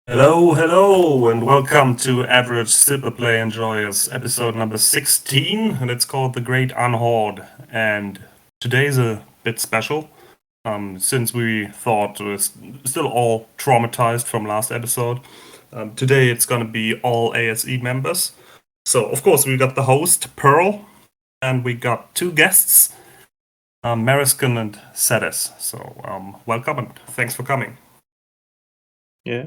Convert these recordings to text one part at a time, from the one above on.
Hello, hello, and welcome to Average Superplay Enjoyers, episode number 16, and it's called The Great Unhoard. And today's a bit special, since we thought we were still all traumatized from last episode. Today it's gonna be all ASE members. So, of course, we got the host, Pearl, and we got two guests, Meriscan and Satis. So, welcome and thanks for coming. Yeah.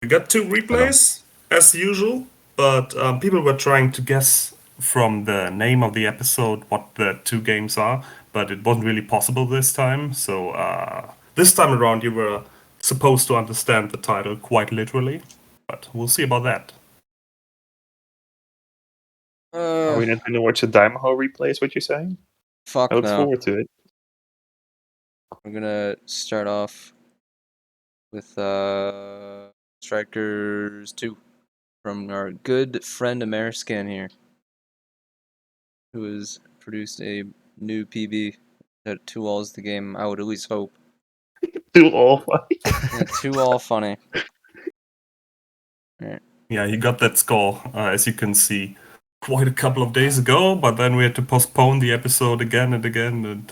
We got two replays, as usual, but people were trying to guess from the name of the episode what the two games are, but it wasn't really possible this time. So this time around, you were supposed to understand the title quite literally, but we'll see about that. Are we not going to watch the Daimaho replay, is what you're saying? Fuck I look no. forward to it. We're gonna start off with Strikers 2 from our good friend Meriscan here, who has produced a new PB that 2-all's the game, I would at least hope. 2-all. Yeah, 2-all funny. Yeah, he got that score, as you can see, quite a couple of days ago, but then we had to postpone the episode again and again, and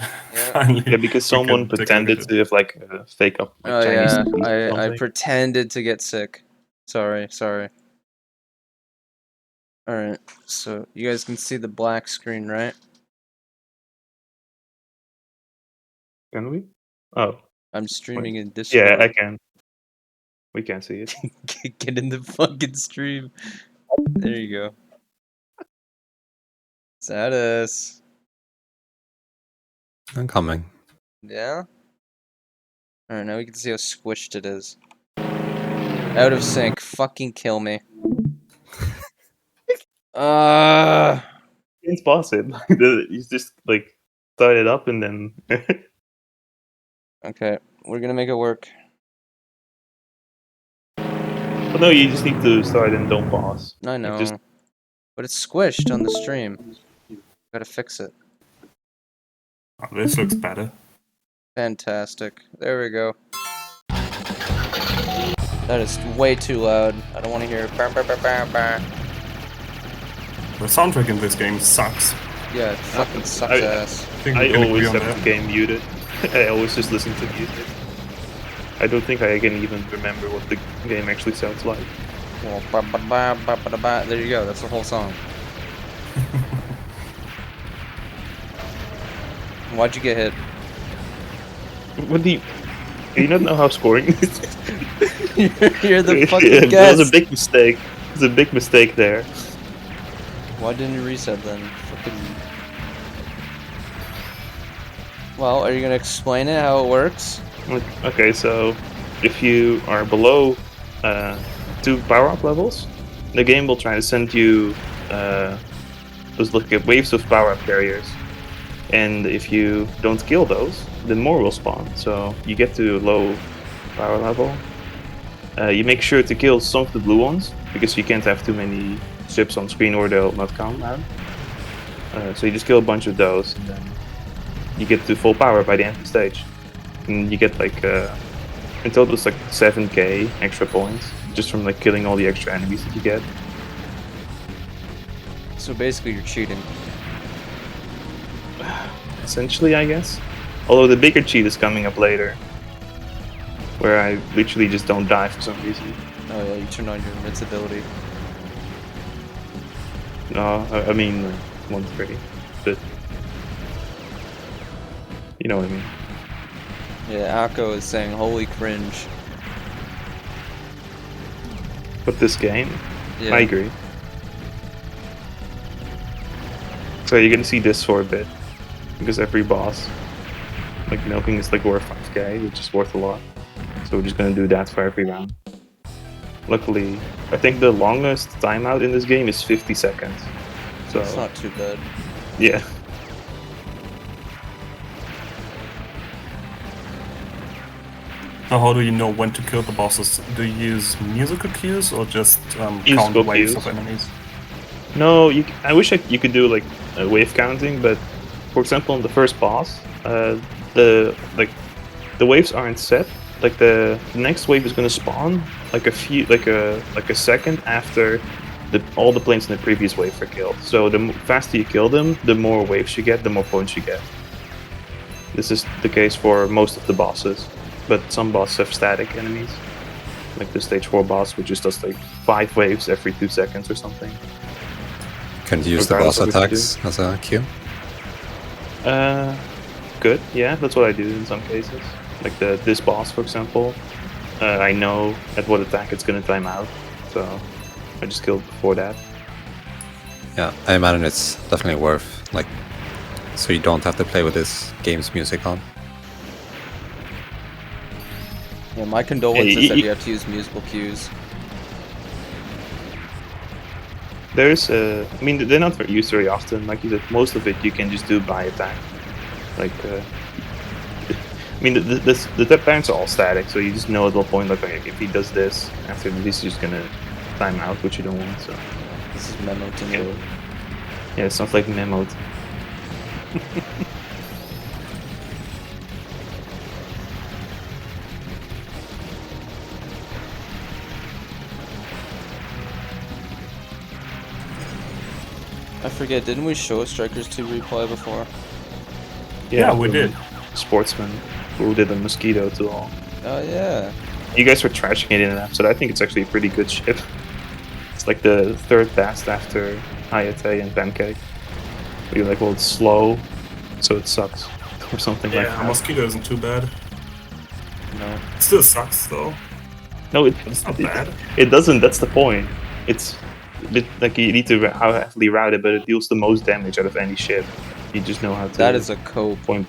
finally. Yeah, because someone pretended to have like a fake up like, Oh Chinese yeah, disease or I something. pretended to get sick. Sorry. Alright, so you guys can see the black screen, right? Can we? Oh, I'm streaming in Discord. yeah, I can. We can see it. Get in the fucking stream. There you go. Satis. I'm coming. Yeah? Alright, now we can see how squished it is. Out of sync. Fucking kill me. It's pause it. You just like start it up and then. Okay, we're gonna make it work. But no, you just need to start and don't pause. I know. just- But it's squished on the stream. Gotta fix it. Oh, this looks better. Fantastic. There we go. That is way too loud. I don't want to hear it. Bah, bah, bah, bah, bah. The soundtrack in this game sucks. Yeah, it fucking sucks I- ass. Think I we can always agree on have that. the game muted. I always just listen to music. I don't think I can even remember what the game actually sounds like. Well, ba, ba, ba, ba, ba, ba. There you go. That's the whole song. Why'd you get hit? What do you not know how scoring is? You're the fucking That guest. was a big mistake. There's a big mistake there. Why didn't you reset then? Fucking. Well, are you gonna explain it how it works? Okay, so if you are below 2 power-up levels, the game will try to send you those like waves of power-up carriers. And if you don't kill those, then more will spawn. So you get to a low power level. You make sure to kill some of the blue ones, because you can't have too many ships on screen or they'll not count out. So you just kill a bunch of those, and then you get to full power by the end of the stage. And you get like, in total it's like 7k extra points, just from like killing all the extra enemies that you get. So basically, you're cheating. Essentially, I guess. Although the bigger cheat is coming up later, where I literally just don't die for some reason. Oh yeah, you turn on your invincibility. No, I mean 1-3, but you know what I mean. Yeah, Akko is saying, "Holy cringe." But this game, Yeah. I agree. So you're gonna see this for a bit, because every boss, like milking, is like worth 5k, which is worth a lot. So we're just gonna do that for every round. Luckily, I think the longest timeout in this game is 50 seconds. So It's not too bad. yeah. So how do you know when to kill the bosses? Do you use musical cues or just count Musical waves cues. of enemies? No, I wish you could do like wave counting, but for example, on the first boss, the waves aren't set, like the next wave is gonna spawn like a second after all the planes in the previous wave are killed. So the faster you kill them, the more waves you get, the more points you get. This is the case for most of the bosses, but some bosses have static enemies, like the stage 4 boss, which just does like 5 waves every 2 seconds or something. Can you use the boss attacks as a Q? Good, yeah, that's what I do in some cases. Like this boss, for example, I know at what attack it's gonna time out, so I just killed before that. Yeah, I imagine it's definitely worth, like, so you don't have to play with this game's music on. Yeah, my condolences that you have to use musical cues. There's I mean, they're not used very often. Like you said, most of it you can just do by attack. Like, I mean, the parents are all static, so you just know at what point, like, okay, if he does this, after this, he's just gonna time out, which you don't want, so. This is memo to me. Yeah, it sounds like memo. I forget, didn't we show Strikers 2 replay before? Yeah, we did. Sportsman, who did the Mosquito to all. Oh yeah. You guys were trashing it in an episode. I think it's actually a pretty good ship. It's like the third best after Hayate and Pancake. You're like, well, it's slow, so it sucks, or something like that. Yeah, Mosquito isn't too bad. No. It still sucks though. No, It's not bad. It doesn't. That's the point. It's a bit like you need to heavily route it, but it deals the most damage out of any ship. You just know how to. That is a cope. Point.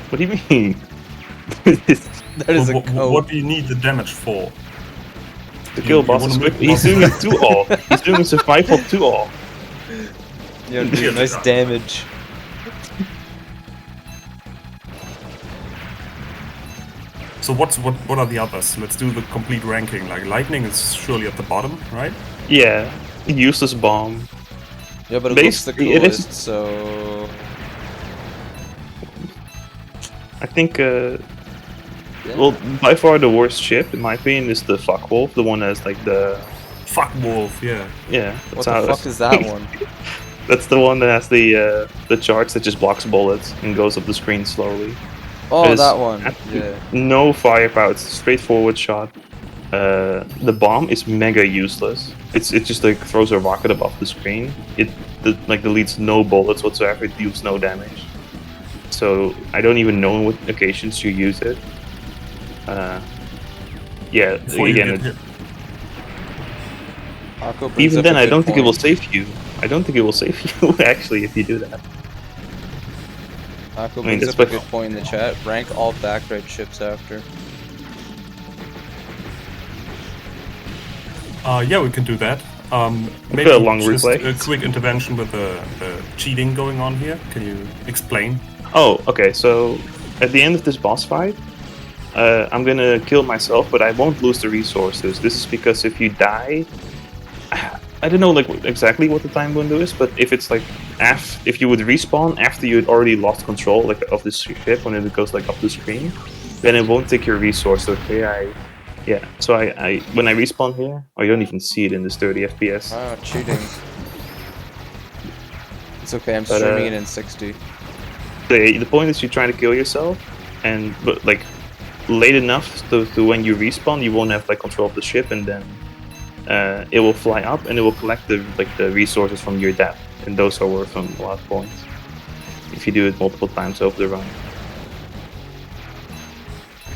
What do you mean? That is a cope. What do you need the damage for? To kill bosses quickly. He's doing it 2-all. He's doing a survival 2-all. Yeah, dude, nice damage. So what are the others? Let's do the complete ranking. Like Lightning is surely at the bottom, right? Yeah, useless bomb. Yeah, but it looks the Basically, it is- coolest, so... I think, Yeah. well, by far the worst ship, in my opinion, is the Fuckwolf, the one that's like the... Fuck Wolf, yeah. Yeah, What that's how the it's- fuck is that one? That's the one that has the charge that just blocks bullets and goes up the screen slowly. Oh, There's that one. absolutely Yeah. no firepower. It's a straightforward shot. The bomb is mega useless. It just like throws a rocket above the screen. It deletes no bullets whatsoever. It deals no damage. So I don't even know on what occasions you use it. Yeah, Before you again, get hit. Akko brings even up then, a I good don't think it will point. save you. I don't think it will save you actually if you do that. Akko I mean, brings that's up a what- good point in the chat. Rank all backride ships after. Yeah, we can do that. Maybe a long just replay. a quick intervention with the cheating going on here. Can you explain? Oh, okay. So at the end of this boss fight, I'm gonna kill myself, but I won't lose the resources. This is because if you die, I don't know like exactly what the time window is, but if it's like if you would respawn after you had already lost control like of the ship when it goes like up the screen, then it won't take your resource. Okay, So I when I respawn here, you don't even see it in this 30 FPS. Ah, cheating. It's okay, I'm But, streaming it in 60. The point is you're trying to kill yourself, but like late enough to when you respawn, you won't have like control of the ship, and then it will fly up and it will collect the resources from your death, and those are worth a lot of points if you do it multiple times over the run.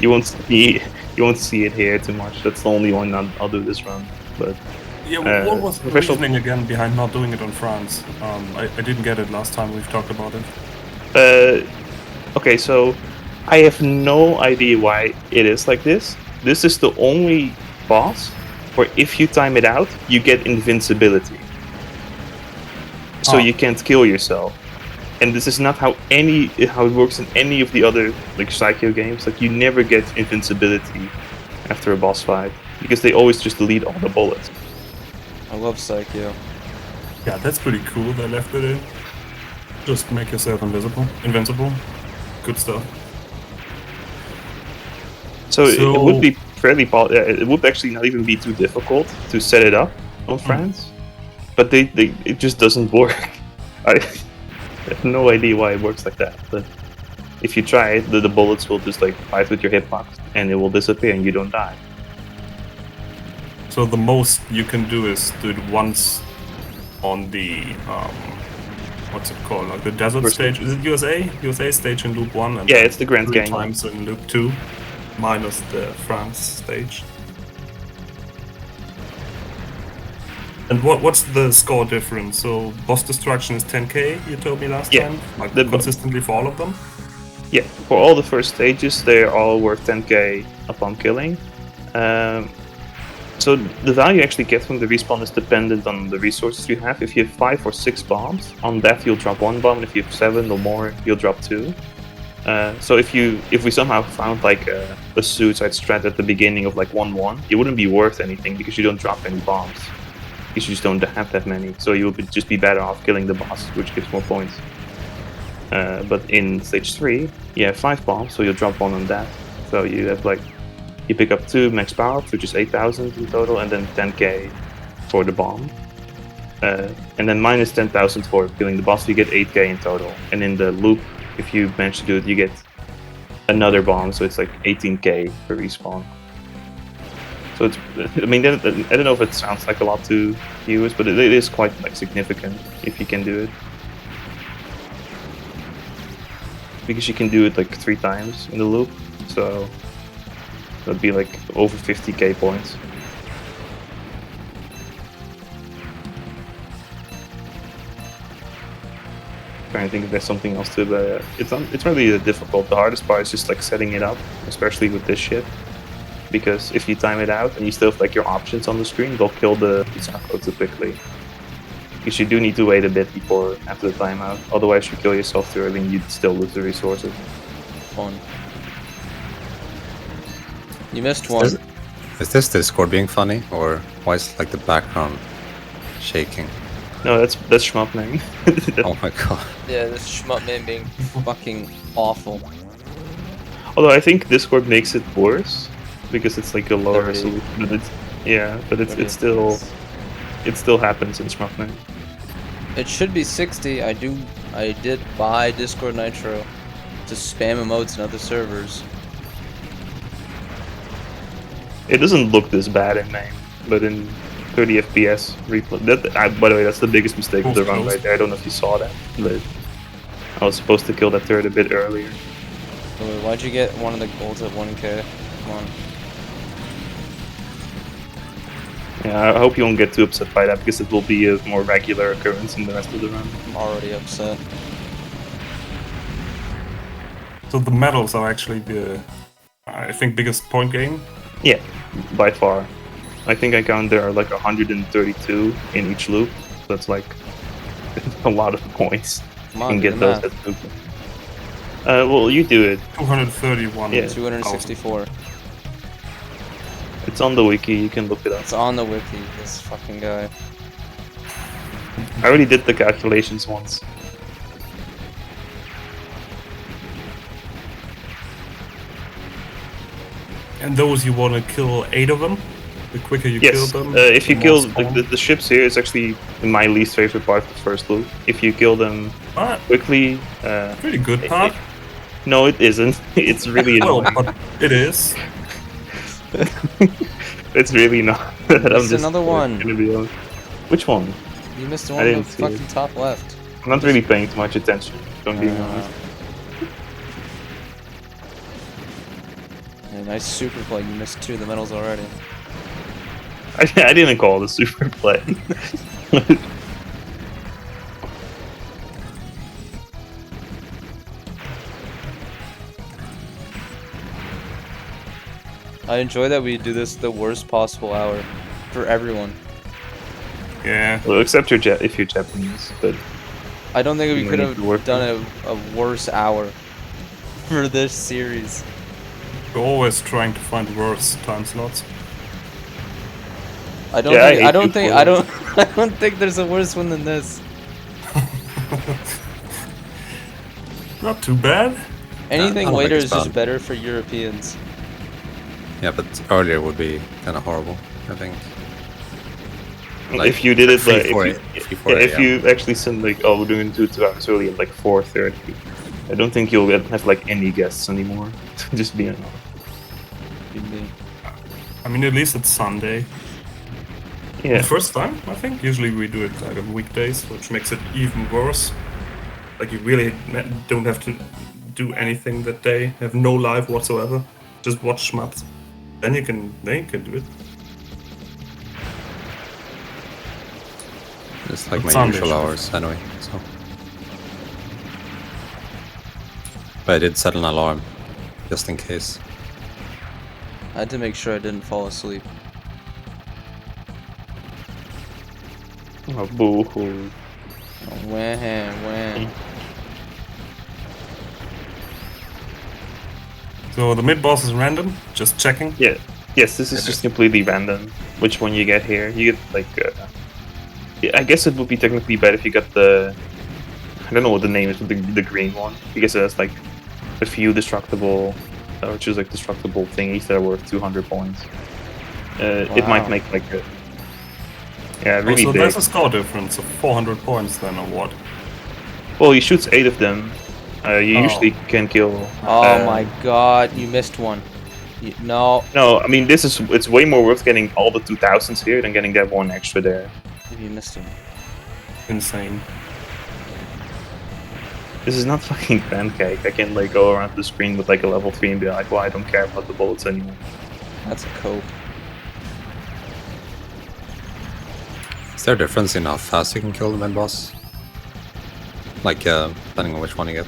You won't see it here too much. That's the only one I'll do this run. But Yeah, what was the professional- reasoning again behind not doing it on France? I didn't get it last time we've talked about it. Okay, so I have no idea why it is like this. This is the only boss where if you time it out, you get invincibility. So Oh. you can't kill yourself. And this is not how it works in any of the other like Psycho games. Like you never get invincibility after a boss fight because they always just delete all the bullets. I love Psycho. Yeah, that's pretty cool. They left it in. Just make yourself invincible. Good stuff. So it would be fairly it would actually not even be too difficult to set it up on France, but it just doesn't work. I have no idea why it works like that, but if you try it, the bullets will just like fight with your hitbox and it will disappear and you don't die. So the most you can do is do it once on the what's it called? Like the desert stage? Is it USA? USA stage in loop 1 and yeah, it's the Grand 3 Canyon. times in loop 2, minus the France stage. And what's the score difference? So boss destruction is 10k, you told me last time? Like consistently for all of them? Yeah, for all the first stages, they're all worth 10k upon killing. So the value you actually get from the respawn is dependent on the resources you have. If you have 5 or 6 bombs, on that you'll drop 1 bomb, and if you have 7 or more, you'll drop 2. So if we somehow found like a suicide strat at the beginning of like 1-1, it wouldn't be worth anything because you don't drop any bombs. You just don't have that many, so you would just be better off killing the boss, which gives more points. But in stage 3, you have 5 bombs, so you'll drop 1 on that. So you have like, you pick up 2 max power, which is 8,000 in total, and then 10k for the bomb. And then minus 10,000 for killing the boss, you get 8k in total. And in the loop, if you manage to do it, you get another bomb, so it's like 18k per respawn. So it's, I mean, I don't know if it sounds like a lot to viewers, but it is quite like significant if you can do it. Because you can do it like 3 times in the loop, so that'd be like over 50k points. Trying to think if there's something else to it, but it's really difficult. The hardest part is just like setting it up, especially with this shit. Because if you time it out and you still have like your options on the screen, they'll kill the Isako too quickly. Because you do need to wait a bit before after the timeout. Otherwise, you kill yourself too early and you'd still lose the resources. One. You missed one. Is this Discord being funny, or why is like the background shaking? No, that's Shmup name. Oh my god. Yeah, this shmup man being fucking awful. Although I think Discord makes it worse because it's like a lower 30. resolution. But it's still happens in Shmup name. It should be 60. I did buy Discord Nitro to spam emotes in other servers. It doesn't look this bad in name, but in 30 FPS replay. By the way, that's the biggest mistake of the run right there. I don't know if you saw that, but I was supposed to kill that turret a bit earlier. Wait, why'd you get one of the golds at 1k? Come on. Yeah, I hope you won't get too upset by that because it will be a more regular occurrence in the rest of the run. I'm already upset. So the medals are actually the, I think, biggest point gain. Yeah, by far. I think I count there are like 132 in each loop. So that's like a lot of points. Come on, You can do get the those math. at loop. Well, you do it. 231. Yeah. 264. It's on the wiki. You can look it up. It's on the wiki, this fucking guy. I already did the calculations once. And those you want to kill 8 of them? The quicker you kill Yes, them? if you the kill more spawn. the ships here is actually my least favorite part of the first loop. If you kill them Ah, quickly, pretty good part. no, it isn't. It's really Oh, annoying. but it is. It's really not. Missed another one. Gonna be honest. Which one? You missed I one on the didn't see fucking it. top left. I'm not really paying too much attention. Don't be honest. Yeah, nice super play. You missed 2 of the medals already. I didn't call it a super play. I enjoy that we do this the worst possible hour for everyone. Yeah. Well, except if you're Japanese, but I don't think we You could need to work have done a worse hour for this series. We're always trying to find worse time slots. I don't Yeah, think I I don't hate think you I for don't I don't think there's a worse one than this. Not too bad. Anything I don't think later it's is just bad. better for Europeans. Yeah, but earlier would be kind of horrible, I think. If you did it like 3-4 if you actually send like, oh, we're doing 2 hours early at like 4:30, I don't think you'll have like any guests anymore. Just being honest. I mean, at least it's Sunday. Yeah. The first time, I think. Usually we do it like on weekdays, which makes it even worse. Like you really don't have to do anything that day, have no life whatsoever, just watch shmups. Then you can do it. It's like my Sunday usual should be hours anyway, so. But I did set an alarm, just in case. I had to make sure I didn't fall asleep. Oh, boo-hoo. Wham. So the mid boss is random. Just checking. Yeah. Yes, this is just completely random. Which one you get here? You get like. I guess it would be technically better if you got the. I don't know what the name is, but the green one, because it has like a few destructible, or just like destructible thingies that are worth 200 points. It might make like a. Yeah, really so big. there's a score difference of 400 points then, or what? Well, he shoots 8 of them. You usually can kill. Oh my god, you missed one. No. No, I mean it's way more worth getting all the 2000s here than getting that one extra there. You missed him. Insane. This is not fucking pancake. I can like go around the screen with like a level 3 and be like, well, I don't care about the bullets anymore. That's a cope. Is there a difference in how fast you can kill the mid boss? Like, depending on which one you get?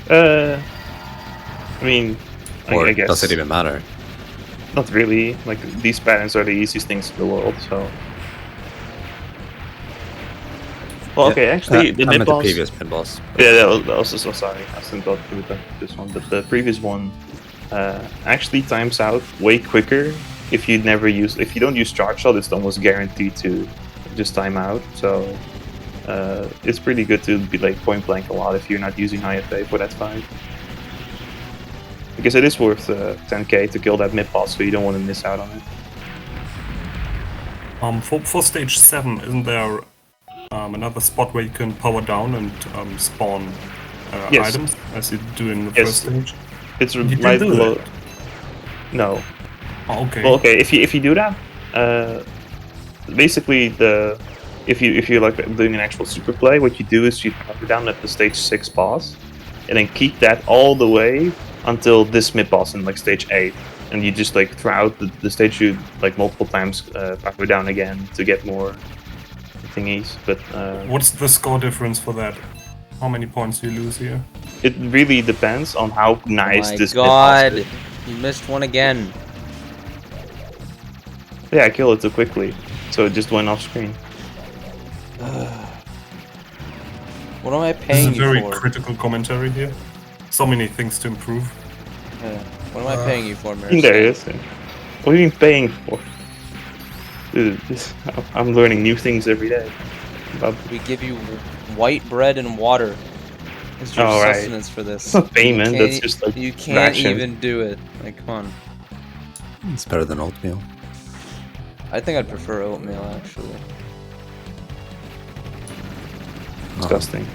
I mean, Or I guess does it even matter? not really. Like these patterns are the easiest things in the world, so. Well, okay, actually, the I meant mid boss. the previous mid boss. Yeah, that was so sorry. I still got through this one, but the previous one actually times out way quicker if you don't use charge shot. It's almost guaranteed to just time out. So it's pretty good to be like point blank a lot if you're not using IFA for that fight, because it is worth 10k to kill that mid boss, so you don't want to miss out on it. For stage 7, isn't there another spot where you can power down and spawn Yes. items as you do in the Yes. first stage? It's You can right do below. that? No. Oh, okay. Well, okay. If you do that, basically if you like doing an actual super play, what you do is you power down at the stage 6 boss, and then keep that all the way until this mid boss in like stage 8, and you just like throughout the stage you like multiple times power down again to get more thingies. But What's the score difference for that? How many points do you lose here? it really depends on how nice Oh my this mid boss god, is. you missed one again. Yeah, I killed it too quickly, so it just went off screen. What am I This is paying a very you for? critical commentary here. So many things to improve. Yeah. What am I paying you for, There Meriscan? it is. What are you paying for? Dude, I'm learning new things every day. We give you white bread and water. It's your Oh, right. sustenance for this. It's not payment, You that's can't- just like you can't ration. even do it. Like, come on. It's better than oatmeal. I think I'd prefer oatmeal actually. Disgusting.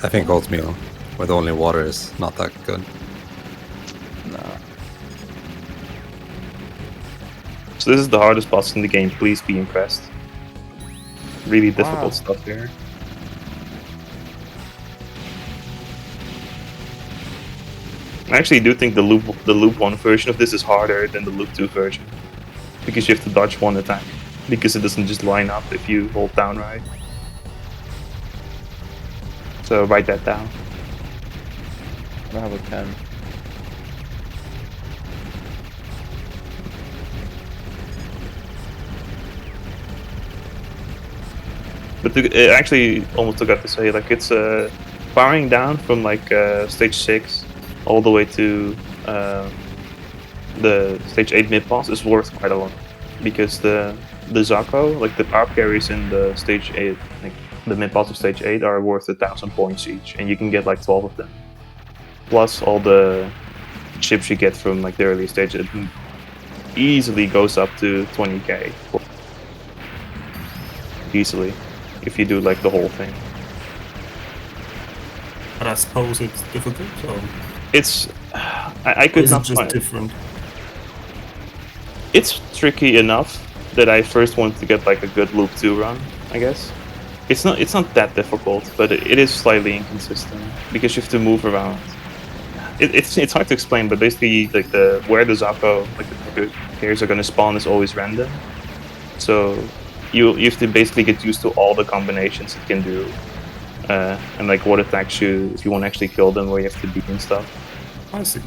I think oatmeal with only water is not that good. Nah. So this is the hardest boss in the game. Please be impressed. Really difficult stuff here. I actually do think the loop 1 version of this is harder than the loop 2 version, because you have to dodge one attack, because it doesn't just line up if you hold down right. So write that down. I don't have a pen. But it actually almost forgot to say, like, it's powering down from like stage 6 all the way to the stage 8 mid boss is worth quite a lot, because the Zako, like the power carries in the stage 8, like the mid boss of stage 8, are worth 1,000 points each, and you can get like 12 of them. Plus all the chips you get from like the early stage, easily goes up to 20k. Easily, if you do like the whole thing. But I suppose it's difficult, or It's I or could is it not just find. different? It's tricky enough that I first want to get like a good loop 2 run, I guess. It's not that difficult, but it is slightly inconsistent because you have to move around. It's hard to explain, but basically like where the Zappo, like the players are gonna spawn is always random. So you have to basically get used to all the combinations it can do. And like what attacks you if you want to actually kill them, where you have to be and stuff. I see.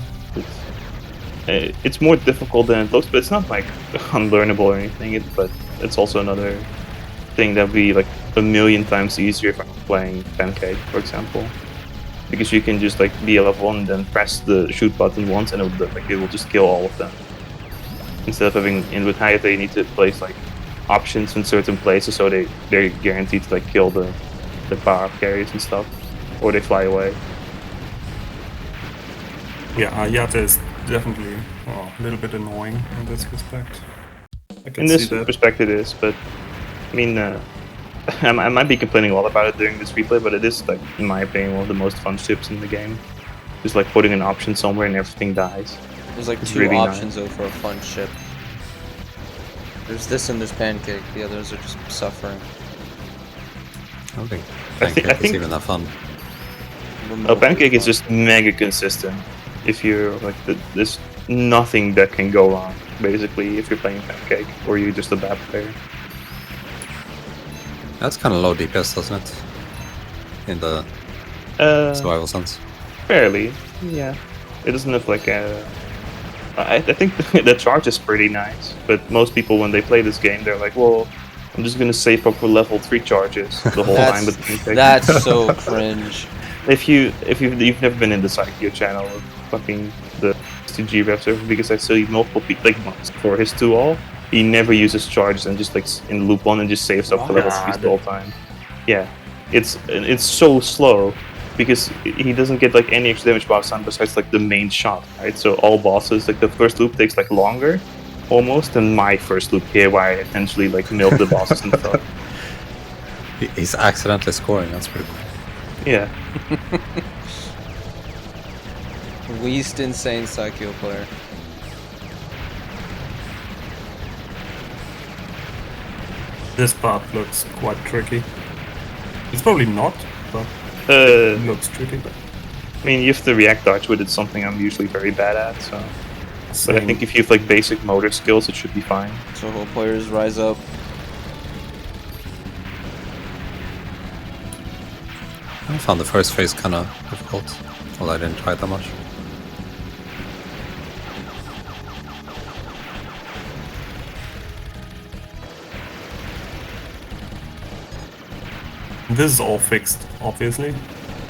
It's more difficult than it looks, but it's not like unlearnable or anything. But it's also another thing that would be like a million times easier if I'm playing Pancake, for example, because you can just like be a level 1 and then press the shoot button once, and it will just kill all of them. Instead of having in with Hayate, you need to place like options in certain places, so they're guaranteed to like kill the power carriers and stuff, or they fly away. Yeah, Ayate is definitely a little bit annoying in this respect. I can In see this that. respect, it is, but I mean, I might be complaining a lot about it during this replay, but it is like, in my opinion, one of the most fun ships in the game. Just like putting an option somewhere and everything dies. There's like It's 2 really options though for a fun ship. There's this and there's Pancake. The others are just suffering. I don't think I think- Pancake is even that fun. Oh, Pancake is just mega consistent. If you're like, there's nothing that can go wrong, basically, if you're playing Pancake, or you're just a bad player. That's kind of low DPS, doesn't it? In the survival sense. Fairly, yeah. It doesn't have like a... I think the charge is pretty nice, but most people when they play this game, they're like, well, I'm just gonna save up for level 3 charges the whole time with Pancake. That's so cringe. If you've never been in the Psycho channel of fucking the STG rep server, because I see multiple people like for his 2-all, he never uses charges and just like in loop 1 and just saves up for level 3 the whole time. Yeah, it's so slow because he doesn't get like any extra damage boss time besides like the main shot, right? So all bosses, like the first loop takes like longer almost than my first loop here, where I essentially like milk the bosses and stuff. He's accidentally scoring, that's pretty cool. Yeah. Least insane Psycho player. This part looks quite tricky. It's probably not, but Uh, it looks tricky. I mean, you have to react dodge with it, something I'm usually very bad at, so... But I Same. think if you have like basic motor skills, it should be fine. So whole players rise up. I found the first phase kind of difficult, although I didn't try it that much. This is all fixed, obviously.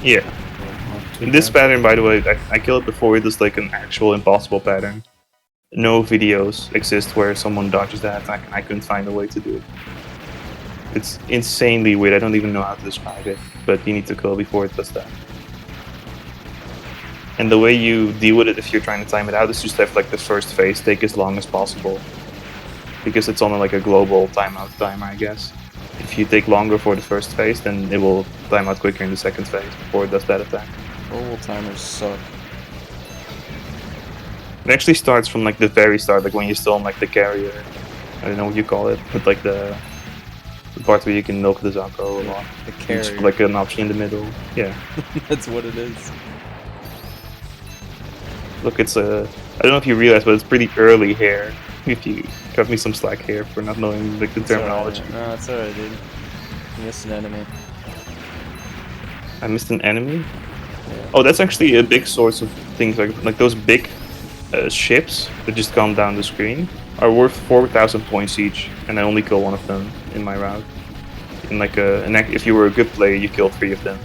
Yeah. Not too In this bad. pattern, by the way, I killed it before it is like an actual impossible pattern. No videos exist where someone dodges that attack, and I couldn't find a way to do it. It's insanely weird, I don't even know how to describe it, but you need to kill before it does that. And the way you deal with it if you're trying to time it out is just have like the first phase take as long as possible. Because it's on like a global timeout timer, I guess. If you take longer for the first phase, then it will time out quicker in the second phase before it does that attack. Global timers suck. It actually starts from like the very start, like when you're still on like the carrier. I don't know what you call it, but like the part where you can milk the Zappo a lot. The It's carrier. like an option in the middle. Yeah. That's what it is. Look, it's a... I don't know if you realize, but it's pretty early here. If you cut me some slack here for not knowing like the It's alright. terminology. No, it's alright, dude. You missed an enemy. I missed an enemy? Yeah. Oh, that's actually a big source of things like those big ships that just come down the screen are worth 4,000 points each, and I only kill one of them in my route. In like if you were a good player, you kill 3 of them.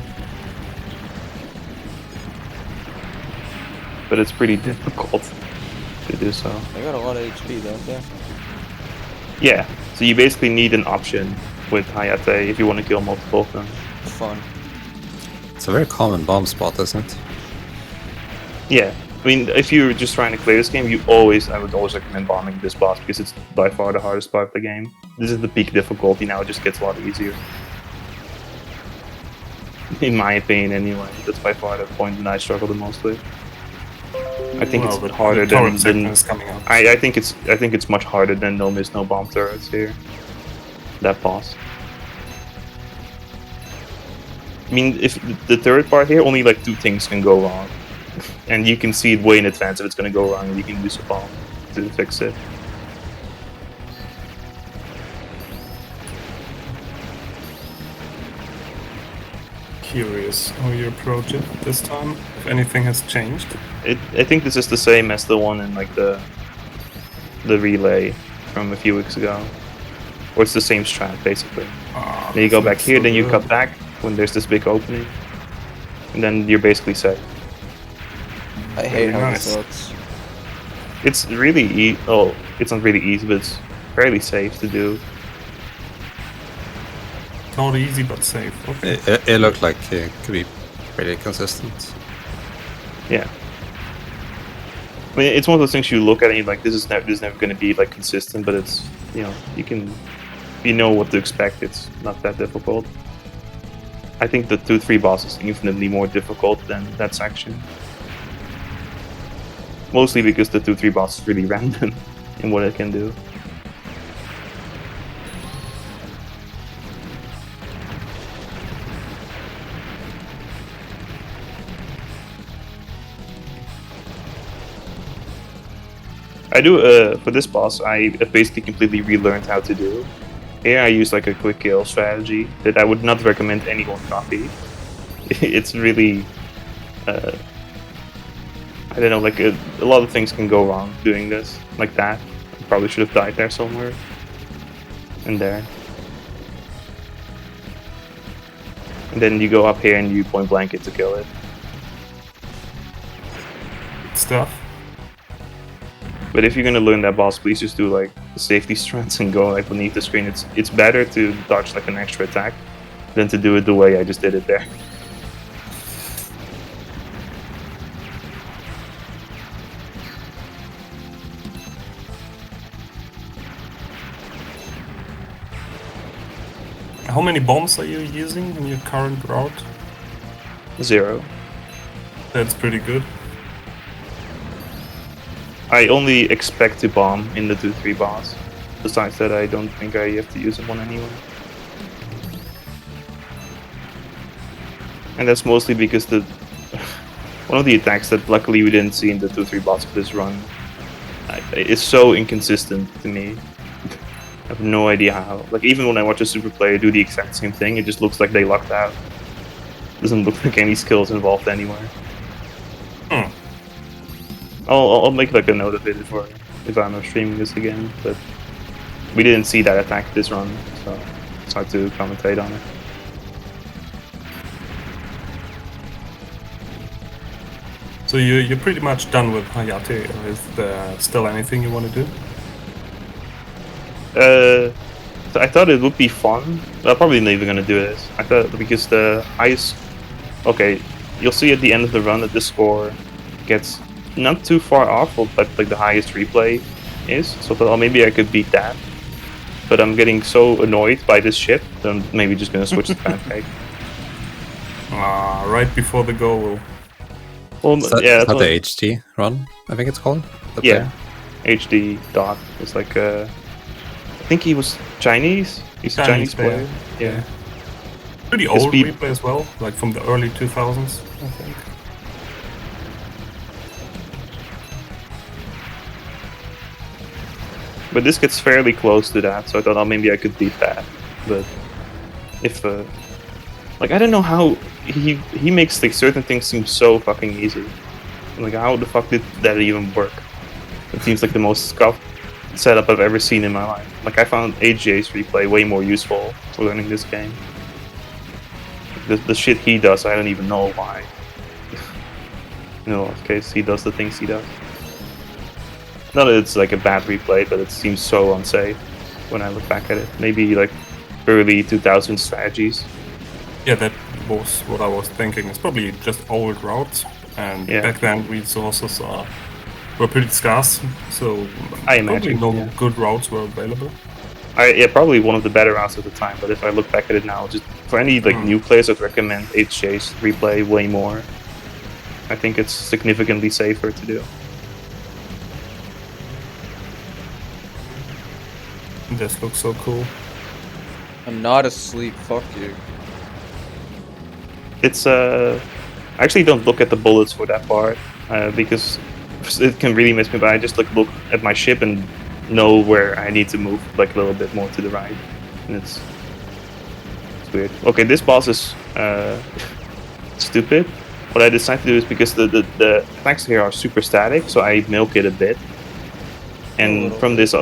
But it's pretty difficult to do so. They got a lot of HP, don't they? Yeah, so you basically need an option with Hayate if you want to kill multiple of them. Fun. It's a very common bomb spot, isn't it? Yeah, I mean, if you're just trying to clear this game, I would always recommend bombing this boss because it's by far the hardest part of the game. This is the peak difficulty now; it just gets a lot easier. In my opinion, anyway, that's by far the point that I struggle the most with. I think it's harder than. Is coming up. I think it's much harder than No Miss No Bomb turrets here. That boss. I mean, if the turret part here, only like 2 things can go wrong, and you can see it way in advance if it's gonna go wrong, and you can use a bomb to fix it. Curious how you approach it this time. If anything has changed. I think this is the same as the one in like the relay from a few weeks ago, or it's the same strat basically. Then you go back here, then you cut back when there's this big opening, and then you're basically safe. I hate how nice. this looks. It's really oh, it's not really easy, but it's fairly safe to do. Not easy but safe. Okay. It looked like it could be pretty consistent. Yeah. I mean, it's one of those things you look at and you're like, this is never going to be like consistent, but it's, you know, you know what to expect. It's not that difficult. I think the 2-3 boss is infinitely more difficult than that section. Mostly because the 2-3 boss is really random in what it can do. I do, for this boss, I basically completely relearned how to do. Here I use like a quick kill strategy that I would not recommend anyone copy. It's really, I don't know, like a lot of things can go wrong doing this, like that. I probably should have died there somewhere. And there. And then you go up here and you point blank it to kill it. Stuff. But if you're gonna learn that boss, please just do like the safety strats and go like beneath the screen. It's better to dodge like an extra attack than to do it the way I just did it there. How many bombs are you using in your current route? 0. That's pretty good. I only expect to bomb in the 2-3 boss. Besides that, I don't think I have to use one anyway. And that's mostly because the one of the attacks that luckily we didn't see in the 2-3 boss of this run is so inconsistent to me. I have no idea how. Like even when I watch a Superplay do the exact same thing, it just looks like they lucked out. Doesn't look like any skills involved anywhere. I'll make like a note of it if I'm streaming this again, but we didn't see that attack this run, so it's hard to commentate on it. So you're pretty much done with Hayate. Is there still anything you want to do? So I thought it would be fun. I'm probably not even gonna do this. I thought because the highest, okay, you'll see at the end of the run that the score gets not too far off of like the highest replay is. So I thought, oh, maybe I could beat that. But I'm getting so annoyed by this ship that I'm maybe just gonna switch to Pancake. Right before the goal. Well, yeah, Is that the HD run, I think it's called? Yeah, HD Dot. It's like I think he was Chinese. He's a Chinese player. Yeah. Pretty old replay as well, like from the early 2000s, I think. But this gets fairly close to that, so I thought, oh, maybe I could beat that. But if like I don't know how he makes like certain things seem so fucking easy. Like how the fuck did that even work? It seems like the most scuffed setup I've ever seen in my life. Like I found AGA's replay way more useful for learning this game. The shit he does, I don't even know why. No, in case he does the things he does. Not that it's like a bad replay, but it seems so unsafe when I look back at it. Maybe like early 2000 strategies. Yeah, that was what I was thinking. It's probably just old routes. and Yeah. back then resources were pretty scarce, so I probably imagine, no yeah. good routes were available. Probably one of the better routes at the time. But if I look back at it now, just for any like new players, I'd recommend HJ's replay way more. I think it's significantly safer to do. This looks so cool. I'm not asleep. Fuck you. It's I actually don't look at the bullets for that part because it can really mess me. But I just like look at my ship and know where I need to move like a little bit more to the right, and it's weird. Okay, this boss is stupid. What I decided to do is because the attacks here are super static, so I milk it a bit, and from this,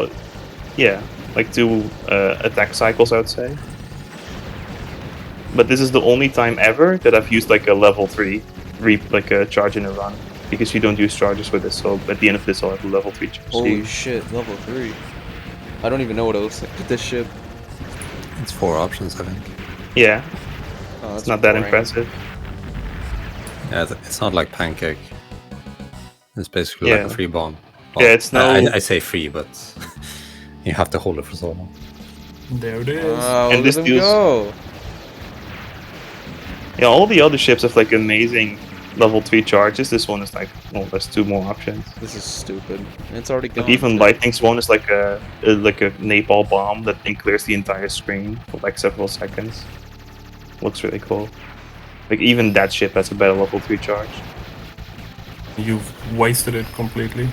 yeah, like 2 attack cycles, I would say. But this is the only time ever that I've used like a level 3 like a charge in a run, because you don't use charges for this. So at the end of this, I'll have a level 3 charge. Holy shit, level 3. I don't even know what it looks like with this ship. It's 4 options, I think. Yeah, Oh, that's it's not that boring. impressive. Yeah, it's not like Pancake. It's basically like Yeah. a free bomb. Yeah, it's no- I say free, but you have to hold it for so long. There it is. Wow, And look this at them deals- go. Yeah, all the other ships have like amazing level 3 charges. This one is like, well, there's 2 more options. This is stupid. It's already gone. Like even too. Lightning's one is like a napalm bomb that then clears the entire screen for like several seconds. Looks really cool. Like even that ship has a better level 3 charge. You've wasted it completely.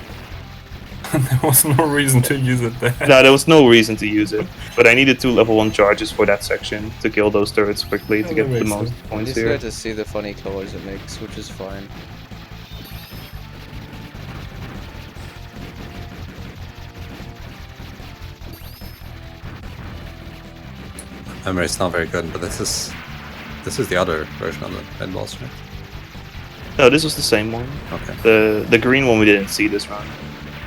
There was no reason to use it there. No, there was no reason to use it, but I needed 2 level 1 charges for that section to kill those turrets quickly to Yeah, get that the makes most sense. I points just here. got to see the funny colors it makes, which is fine. Memory is not very good, but this is the other version of the red boss, right? No, this was the same one. Okay. The green one we didn't see this run,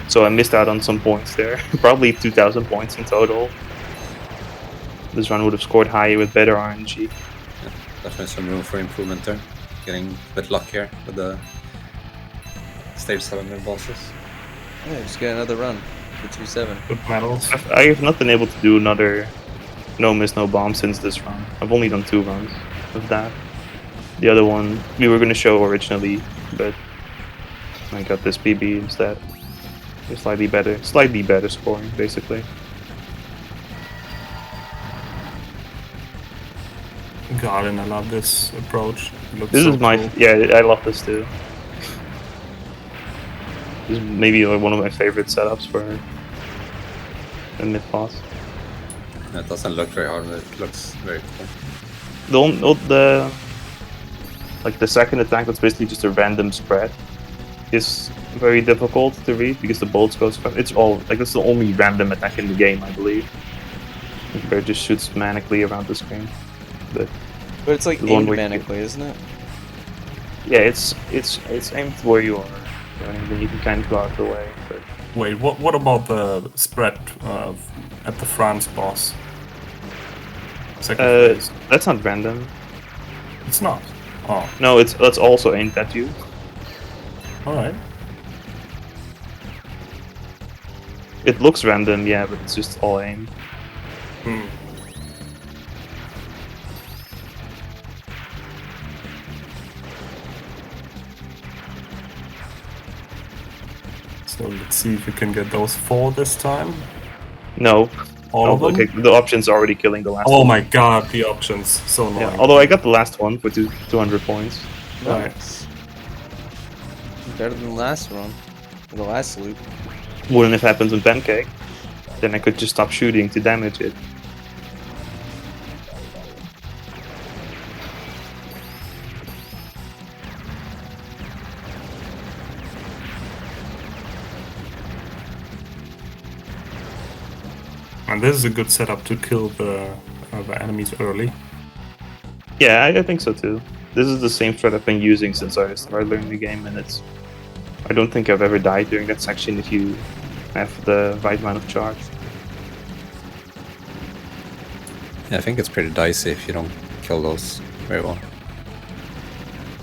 so I missed out on some points there. Probably 2,000 points in total. This run would have scored higher with better RNG. Definitely some room for improvement there. Getting a bit luckier with the stage 7 red bosses. Yeah, just get another run for 2-7. Good medals. I have not been able to do another no miss no bomb since this run. I've only done 2 runs of that. The other one we were going to show originally, but I got this PB instead. It's slightly better scoring basically. God, and I love this approach. It looks This so is my cool. yeah, I love this too. This is maybe like one of my favorite setups for a mid boss. It doesn't look very hard, but it looks very cool. The like the second attack that's basically just a random spread is very difficult to read because the bolts goes. It's all like that's the only random attack in the game, I believe. Where it just shoots manically around the screen. But But it's like The one aimed where- manically, isn't it? yeah, it's aimed where you are, and then you can kind of go out of the way. But Wait, what about the spread at the France boss? Second phase. that's not random. It's not. Oh, No, that's also aimed at you. alright. It looks random, yeah, but it's just all aimed. So let's see if we can get those 4 this time. No, All of them? okay, the option's already killing the last Oh one. my god, the options. So annoying. Yeah, although I got the last one for 200 points. Nice. Better than the last one. The last loop. Wouldn't have happened on Pancake. Then I could just stop shooting to damage it. And this is a good setup to kill the enemies early. Yeah, I think so too. This is the same thread I've been using since I started learning the game, and it's. I don't think I've ever died during that section if you have the right amount of charge. Yeah, I think it's pretty dicey if you don't kill those very well.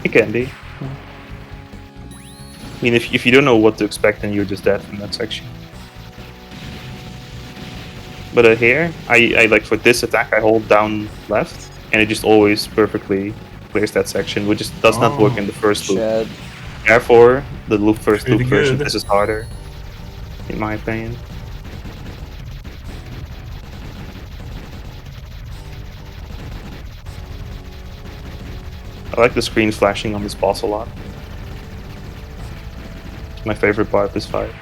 It can be. mean, if you don't know what to expect, then you're just dead from that section. But here, I like for this attack, I hold down left, and it just always perfectly clears that section, which just does not work in the first loop. Chad. Therefore, the first Pretty loop version, good. this is harder, in my opinion. I like the screen flashing on this boss a lot. It's my favorite part of this fight.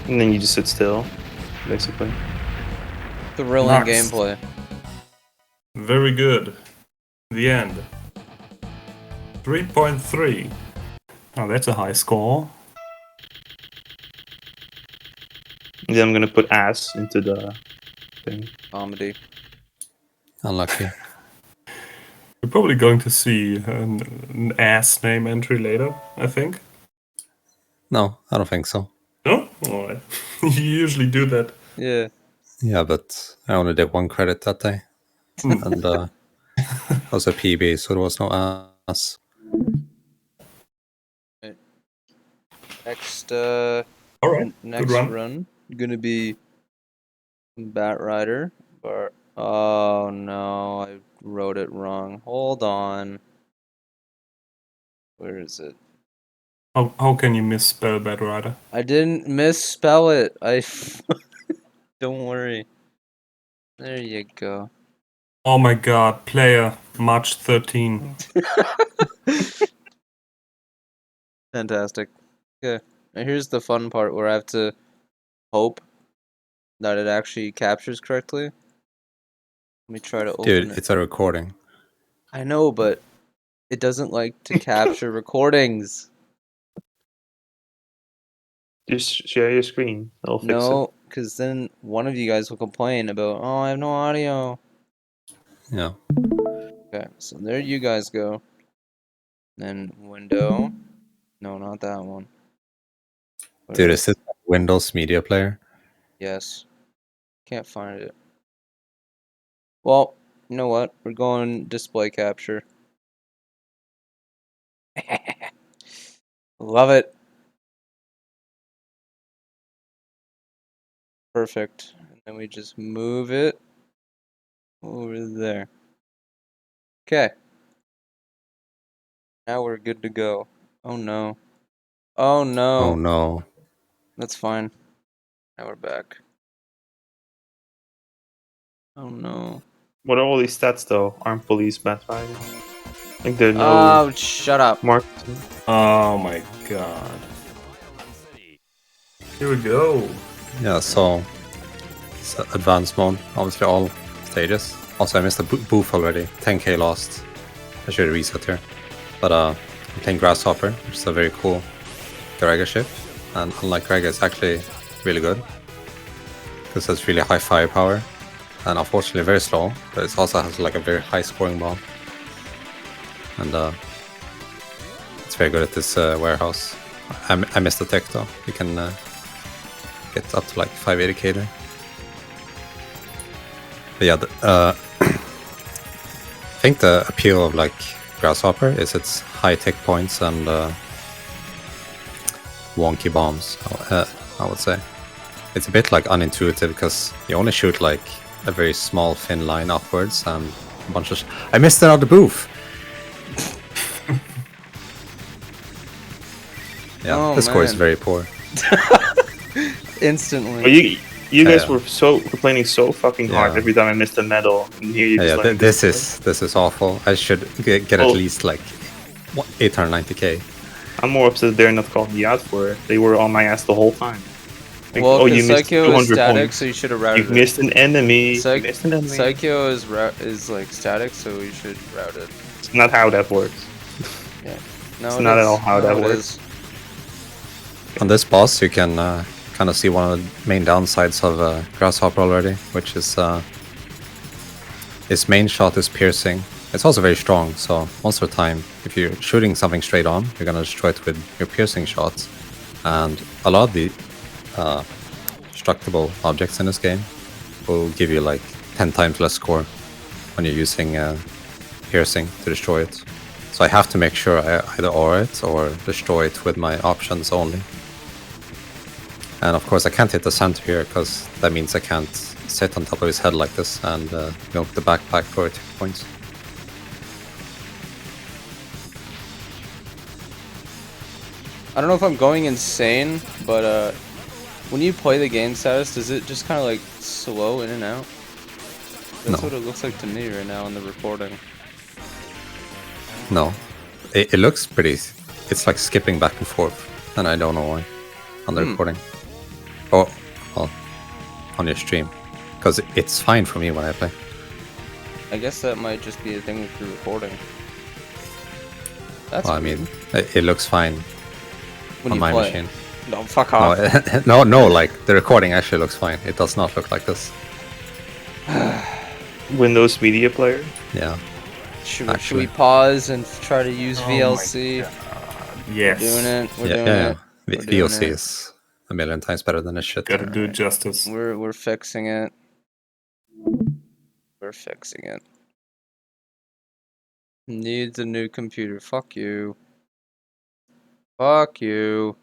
And then you just sit still, basically. Thrilling Nice. gameplay. Very good. The end. 3.3. Oh, that's a high score. And then I'm gonna put ass into the thing. Comedy. Unlucky. We're probably going to see an ass name entry later, I think. No, I don't think so. No? Alright. You usually do that. Yeah. Yeah, but I only did 1 credit that day. And it was a PB, so there was no ass. Next, Alright, next good run. run gonna be Bat Rider. But oh no, I wrote it wrong. Hold on. Where is it? How can you misspell Bad Rider? I didn't misspell it. Don't worry. There you go. Oh my god, player March 13. Fantastic. Okay. Now here's the fun part where I have to hope that it actually captures correctly. Let me try to open Dude, it. it's a recording. I know, but it doesn't like to capture recordings. Just share your screen. I'll fix it. No, because then one of you guys will complain about, oh, I have no audio. Yeah. Okay, so there you guys go. Then window. No, not that one. Where Dude, is is this Windows Media Player? Yes. Can't find it. Well, you know what? We're going display capture. Love it. Perfect. And then we just move it over there. Okay. Now we're good to go. Oh no. Oh no. Oh no. That's fine. Now we're back. Oh no. What are all these stats though? Armed police, Bat Rider. I think there are no Oh, shut up. marked. Oh my god. Here we go. Yeah, so it's advanced mode, obviously all stages. Also, I missed a booth already. 10k lost. I should reset here. But I'm playing Grasshopper, which is a very cool Draga ship. And unlike Draga, it's actually really good. Because it's really high firepower. And unfortunately very slow, but it also has like a very high scoring bomb. And it's very good at this warehouse. I missed the tech though. You can get up to like 580k there. But yeah, I think the appeal of like Grasshopper is its high tech points and wonky bombs, I would say. It's a bit like unintuitive because you only shoot like a very small thin line upwards and a bunch of... I missed another booth! Yeah, Oh, the score is man. very poor. Instantly. But you guys Yeah. were complaining so fucking hard Yeah. every time I missed a medal, and here you Yeah, just like, this is awful. I should get at Oh. least like 890k. I'm more upset they're not calling me out for it. They were on my ass the whole time. Like, Well, oh, you because missed Psycho is 200 static, points. so you should have routed You missed an enemy. it. You missed an enemy. Psycho is like static, so you should route it. It's not how that works. Yeah. No, It's it not at is. all how No, that it works. is. On this boss, you can kind of see one of the main downsides of Grasshopper already, which is its main shot is piercing. It's also very strong, so most of the time, if you're shooting something straight on, you're gonna destroy it with your piercing shots. And a lot of the destructible objects in this game will give you like 10 times less score when you're using piercing to destroy it. So I have to make sure I either aura it or destroy it with my options only. And of course I can't hit the center here, because that means I can't sit on top of his head like this and milk the backpack for 2 points. I don't know if I'm going insane, but when you play the game, Satis, does it just kind of like slow in and out? That's what it looks like to me right now in the recording. No, it looks pretty. It's like skipping back and forth, and I don't know why on the recording. Oh, well, on your stream, because it's fine for me when I play. I guess that might just be a thing with your recording. That's Well, I mean, it looks fine when on you my play. machine. No, fuck off. No, like the recording actually looks fine. It does not look like this. Windows Media Player. Yeah. Should we pause and try to use VLC? Yes. We're doing it. We're doing Yeah. it. We're doing VLC it. is a million times better than this shit. Gotta do it justice. We're fixing it. We're fixing it. Needs a new computer. Fuck you. Fuck you.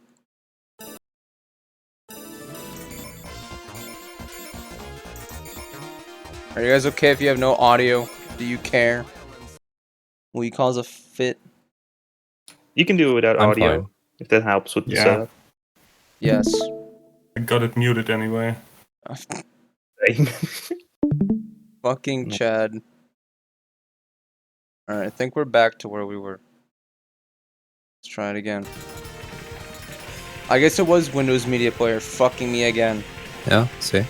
Are you guys okay if you have no audio? Do you care? Will you cause a fit? You can do it without I'm audio, fine. if that helps with the Yeah. setup. Yes. I got it muted anyway. Fucking Chad. Alright, I think we're back to where we were. Let's try it again. I guess it was Windows Media Player fucking me again. Yeah, see?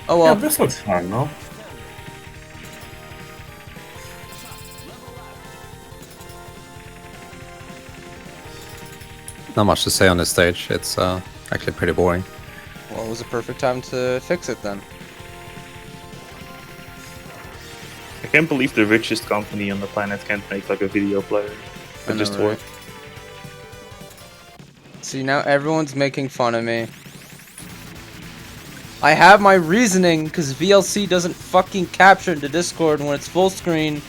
Oh Yeah, well. this looks fine, no? Not much to say on this stage. It's actually pretty boring. Well, it was a perfect time to fix it then. I can't believe the richest company on the planet can't make like a video player. I It know, just right? works. See, now everyone's making fun of me. I have my reasoning, because VLC doesn't fucking capture into Discord when it's full screen.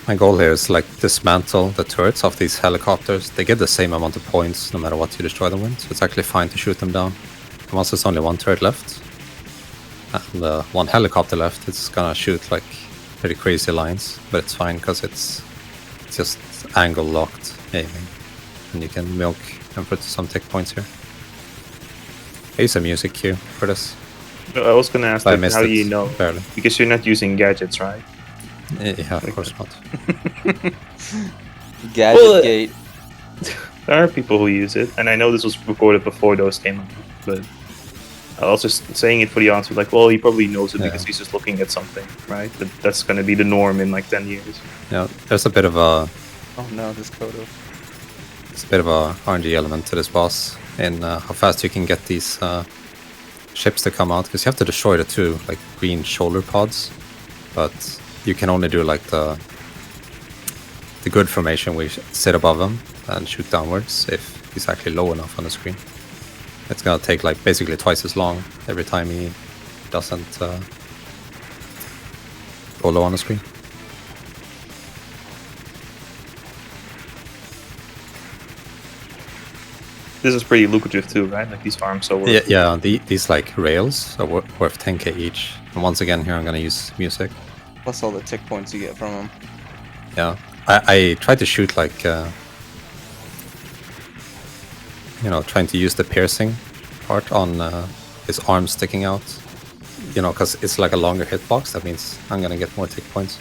My goal here is like dismantle the turrets of these helicopters. They get the same amount of points no matter what you destroy them with, so it's actually fine to shoot them down. And once there's only one turret left, and one helicopter left, it's gonna shoot like pretty crazy lines, but it's fine because it's just angle locked aiming, and you can milk and put some tick points here. I use a music cue for this. I was gonna ask I like, missed how it do you know? barely. Because you're not using gadgets, right? Yeah, of course not. Gadgetgate. There are people who use it, and I know this was recorded before those came out, but I was just saying it for the answer, like, well, he probably knows it because he's just looking at something, right? That's gonna be the norm in like 10 years. Yeah, there's a bit of a Oh no, this Kodo. It's a bit of a RNG element to this boss in how fast you can get these ships to come out, because you have to destroy the two like green shoulder pods, but you can only do like the good formation where you sit above them and shoot downwards if he's actually low enough on the screen. It's gonna take like basically twice as long every time he doesn't go low on the screen. This is pretty lucrative too, right? Like these arms are worth. Yeah, these like rails are worth 10k each. And once again here I'm gonna use music. Plus all the tick points you get from them. Yeah, I tried to shoot like, trying to use the piercing part on his arm sticking out. Because it's like a longer hitbox, that means I'm gonna get more tick points.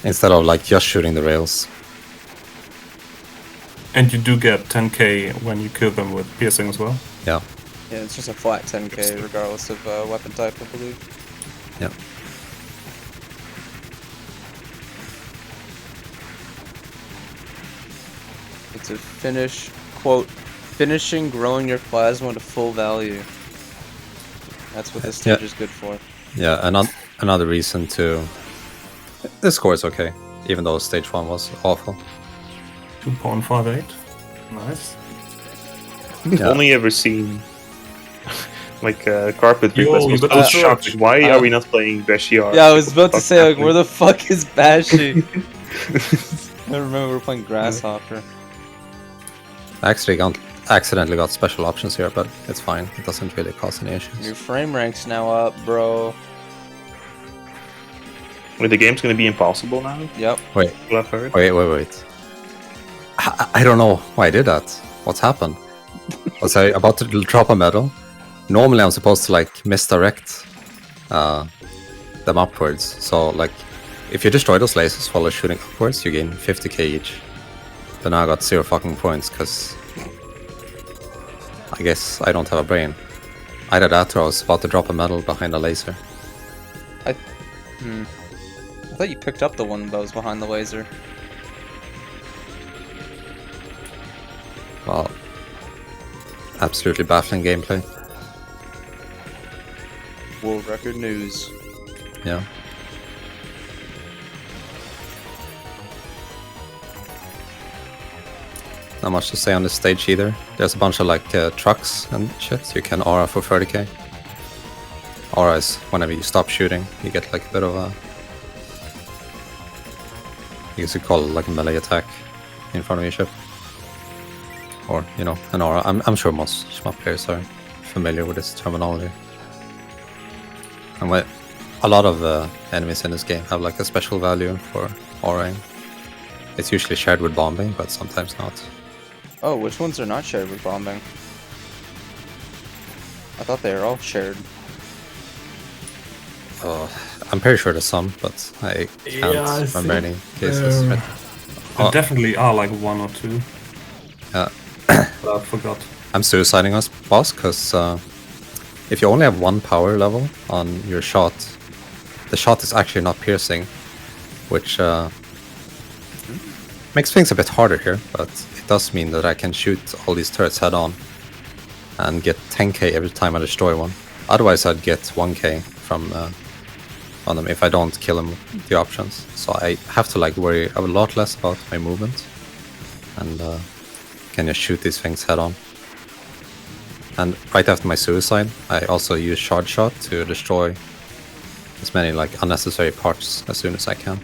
Instead of like just shooting the rails. And you do get 10k when you kill them with piercing as well. Yeah, Yeah, it's just a flat 10k regardless of weapon type, I believe. yeah. It's a finish, quote, finishing growing your plasma to full value. That's what this stage is good for. Yeah, another reason to... This score is okay, even though stage 1 was awful. 2.58. Nice. I've only ever seen like carpet Yo, request you was got I was the shocked. torch. Like, why are we not playing Bresciar? Yeah, I was about to What's say, like, happening? where the fuck is Bashy? I remember we were playing Grasshopper. I actually accidentally got special options here, but it's fine. It doesn't really cause any issues. Your frame rank's now up, bro. Wait, the game's gonna be impossible now? Yep. Wait, What I've heard. wait. I don't know why I did that. What's happened? Was I about to drop a medal? Normally I'm supposed to like misdirect them upwards. So like, if you destroy those lasers while they're shooting upwards, you gain 50k each. But now I got 0 fucking points because I guess I don't have a brain. Either that or I was about to drop a medal behind a laser. I thought you picked up the one that was behind the laser. Well, absolutely baffling gameplay. World record news. Yeah. Not much to say on this stage either. There's a bunch of like trucks and shit. You can aura for 30k. Aura is whenever you stop shooting, you get like a bit of a... I guess you call it like a melee attack in front of your ship. Or, you know, an aura. I'm sure most smart players are familiar with this terminology. And a lot of enemies in this game have like a special value for auraing. It's usually shared with bombing, but sometimes not. Oh, which ones are not shared with bombing? I thought they were all shared. I'm pretty sure there's some, but I can't remember any cases. There definitely are like 1 or 2. Yeah. But I forgot. I'm suiciding us, boss, because if you only have 1 power level on your shot, the shot is actually not piercing, which makes things a bit harder here, but it does mean that I can shoot all these turrets head on and get 10k every time I destroy one. Otherwise I'd get 1k from on them if I don't kill them with the options. So I have to like worry a lot less about my movement and can just shoot these things head on. And right after my suicide, I also use shard shot to destroy as many like unnecessary parts as soon as I can.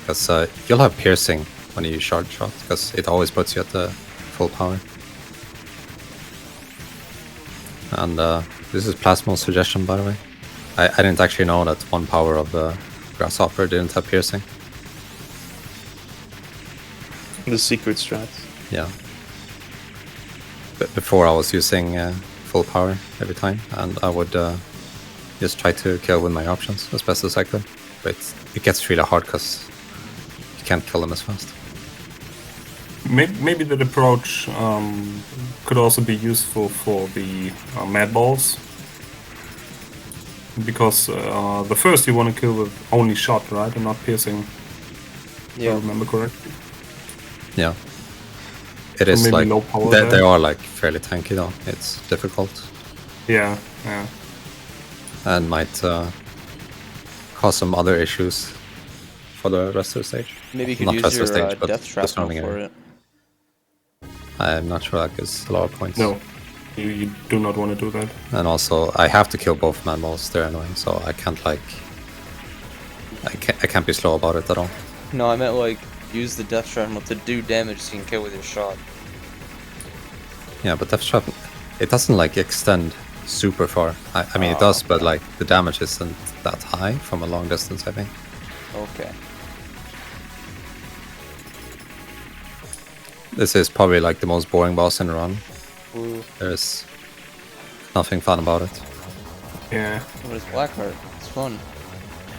Because you'll have piercing when you use shard shot, because it always puts you at the full power. And this is Plasmo's suggestion, by the way. I didn't actually know that 1 power of Grasshopper didn't have piercing. The secret strat. Yeah. But before I was using full power every time, and I would just try to kill with my options as best as I could. But it gets really hard because you can't kill them as fast. Maybe that approach could also be useful for the mad balls. Because the first you want to kill with only shot, right? And not piercing. If I remember correctly. Yeah. It is maybe like low power they there. are like fairly tanky though. It's difficult Yeah. and might cause some other issues for the rest of the stage. Maybe you could Not use rest of your the stage, but death the shrapnel surrounding for area. it. I'm not sure that gives a lot of points. No. You do not want to do that. And also, I have to kill both man balls. They're annoying, so I can't like. I can't be slow about it at all. No, I meant like use the death shrapnel to do damage so you can kill with your shot. Yeah, but Death Trap, it doesn't like extend super far. I mean, it does, but like the damage isn't that high from a long distance, I think. Okay. This is probably like the most boring boss in the run. Ooh. There's nothing fun about it. Yeah. What is Blackheart? It's fun.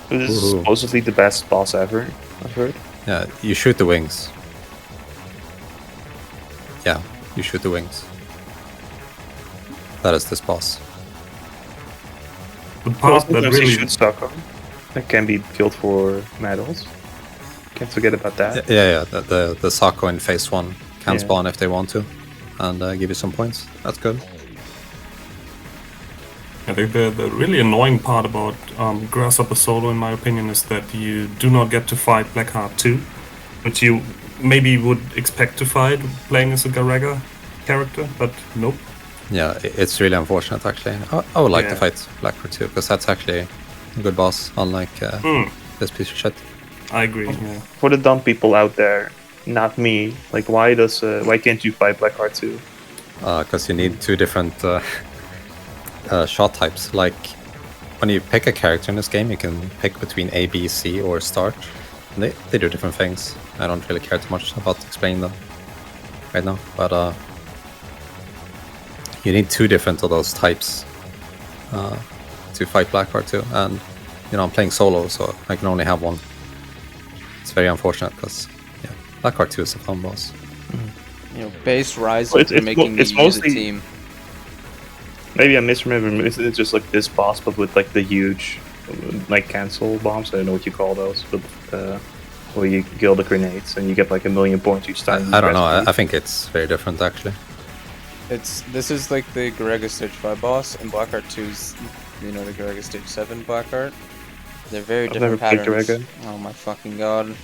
This is Ooh. supposedly the best boss ever, I've heard. Yeah, you shoot the wings. Yeah, you shoot the wings. That is this boss. The part that Sometimes you really shoot Stockholm. That can be killed for medals. Can't forget about that. Yeah. The Sako in phase 1 can Yeah. spawn if they want to, and give you some points. That's good. I think the really annoying part about Grasshopper Solo, in my opinion, is that you do not get to fight Blackheart 2, which you maybe would expect to fight playing as a Garaga character, but nope. Yeah, it's really unfortunate actually. I would like to Yeah. fight Blackbird too, because that's actually a good boss, unlike this piece of shit. I agree. Yeah. For the dumb people out there, not me. Like, why can't you fight Blackheart 2? Because you need two different shot types. Like, when you pick a character in this game, you can pick between A, B, C, or start. And they do different things. I don't really care too much about explaining them right now, but you need two different of those types to fight Blackheart 2. And, you know, I'm playing solo, so I can only have one. It's very unfortunate, because, yeah, Blackheart 2 is a fun boss. You know, base rise Well, for making me it's use a mostly- team. Maybe I'm misremembering. Isn't it just like this boss, but with like the huge, like cancel bombs? I don't know what you call those, but where you kill the grenades and you get like 1,000,000 points each time. I don't know, Press B. I think it's very different, actually. This is like the Garega Stage 5 boss, and Blackheart 2's, you know, the Garega Stage 7 Blackheart. They're very I've different never played patterns. Garega. Oh my fucking god.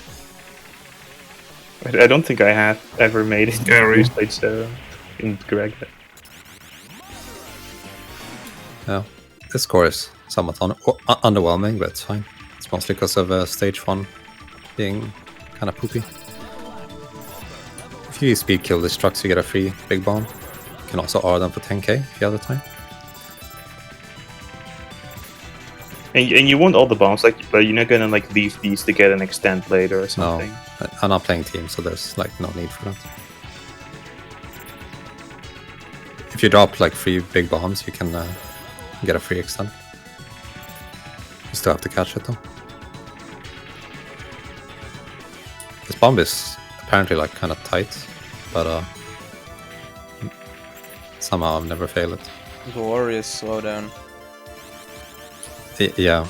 I don't think I have ever made it Scary. to stage 7 in Greg. Yeah, this score is somewhat underwhelming, but it's fine. It's mostly because of stage 1 being kind of poopy. If you speed kill these trucks, you get a free big bomb. You can also R them for 10k if you have the time. And you want all the bombs, like, but you're not gonna like leave these to get an extend later or No, something. I'm not playing team, so there's like no need for that. If you drop like 3 big bombs, you can get a free extend. You still have to catch it though. This bomb is apparently like kind of tight, but somehow I've never failed it. Glorious slowdown. Yeah.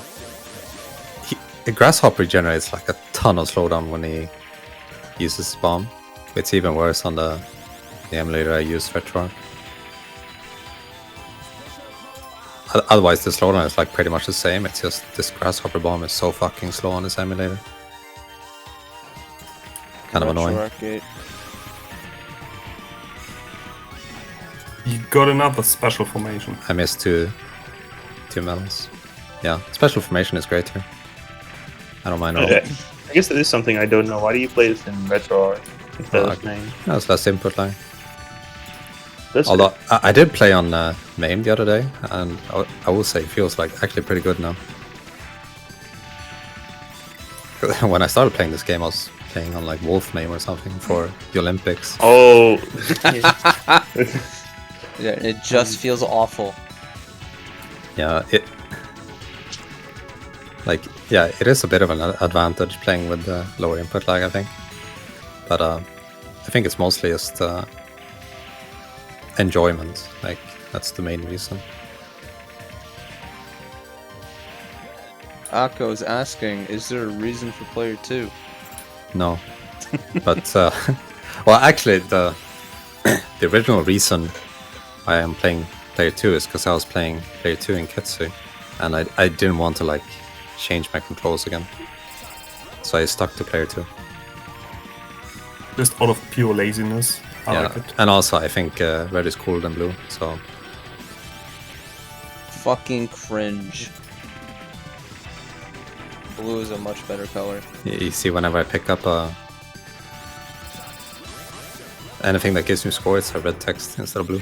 The Grasshopper generates like a ton of slowdown when he uses his bomb. It's even worse on the emulator I use, RetroArch. Otherwise, the slowdown is like pretty much the same. It's just this Grasshopper bomb is so fucking slow on this emulator. Kind of annoying. RetroArch Gate. You got another special formation. I missed two medals. Yeah, special formation is great here. I don't mind at all. I guess that is something I don't know. Why do you play this in RetroArch instead of Okay. main? No, it's less input line. That's Although I did play on MAME the other day, and I will say it feels like actually pretty good now. When I started playing this game, I was playing on like Wolf MAME or something for the Olympics. Oh, Yeah, it just feels awful. Yeah, it is a bit of an advantage playing with the lower input lag, I think. But I think it's mostly just enjoyment. Like, that's the main reason. Akko is asking, is there a reason for player 2? No. But, well, actually, the original reason I am playing player 2 is because I was playing player 2 in Ketsu, and I didn't want to, like, change my controls again. So I stuck to player 2. Just out of pure laziness. I like it. And also I think red is cooler than blue, so Fucking cringe. Blue is a much better color. you see whenever I pick up anything that gives me score, it's a red text instead of blue.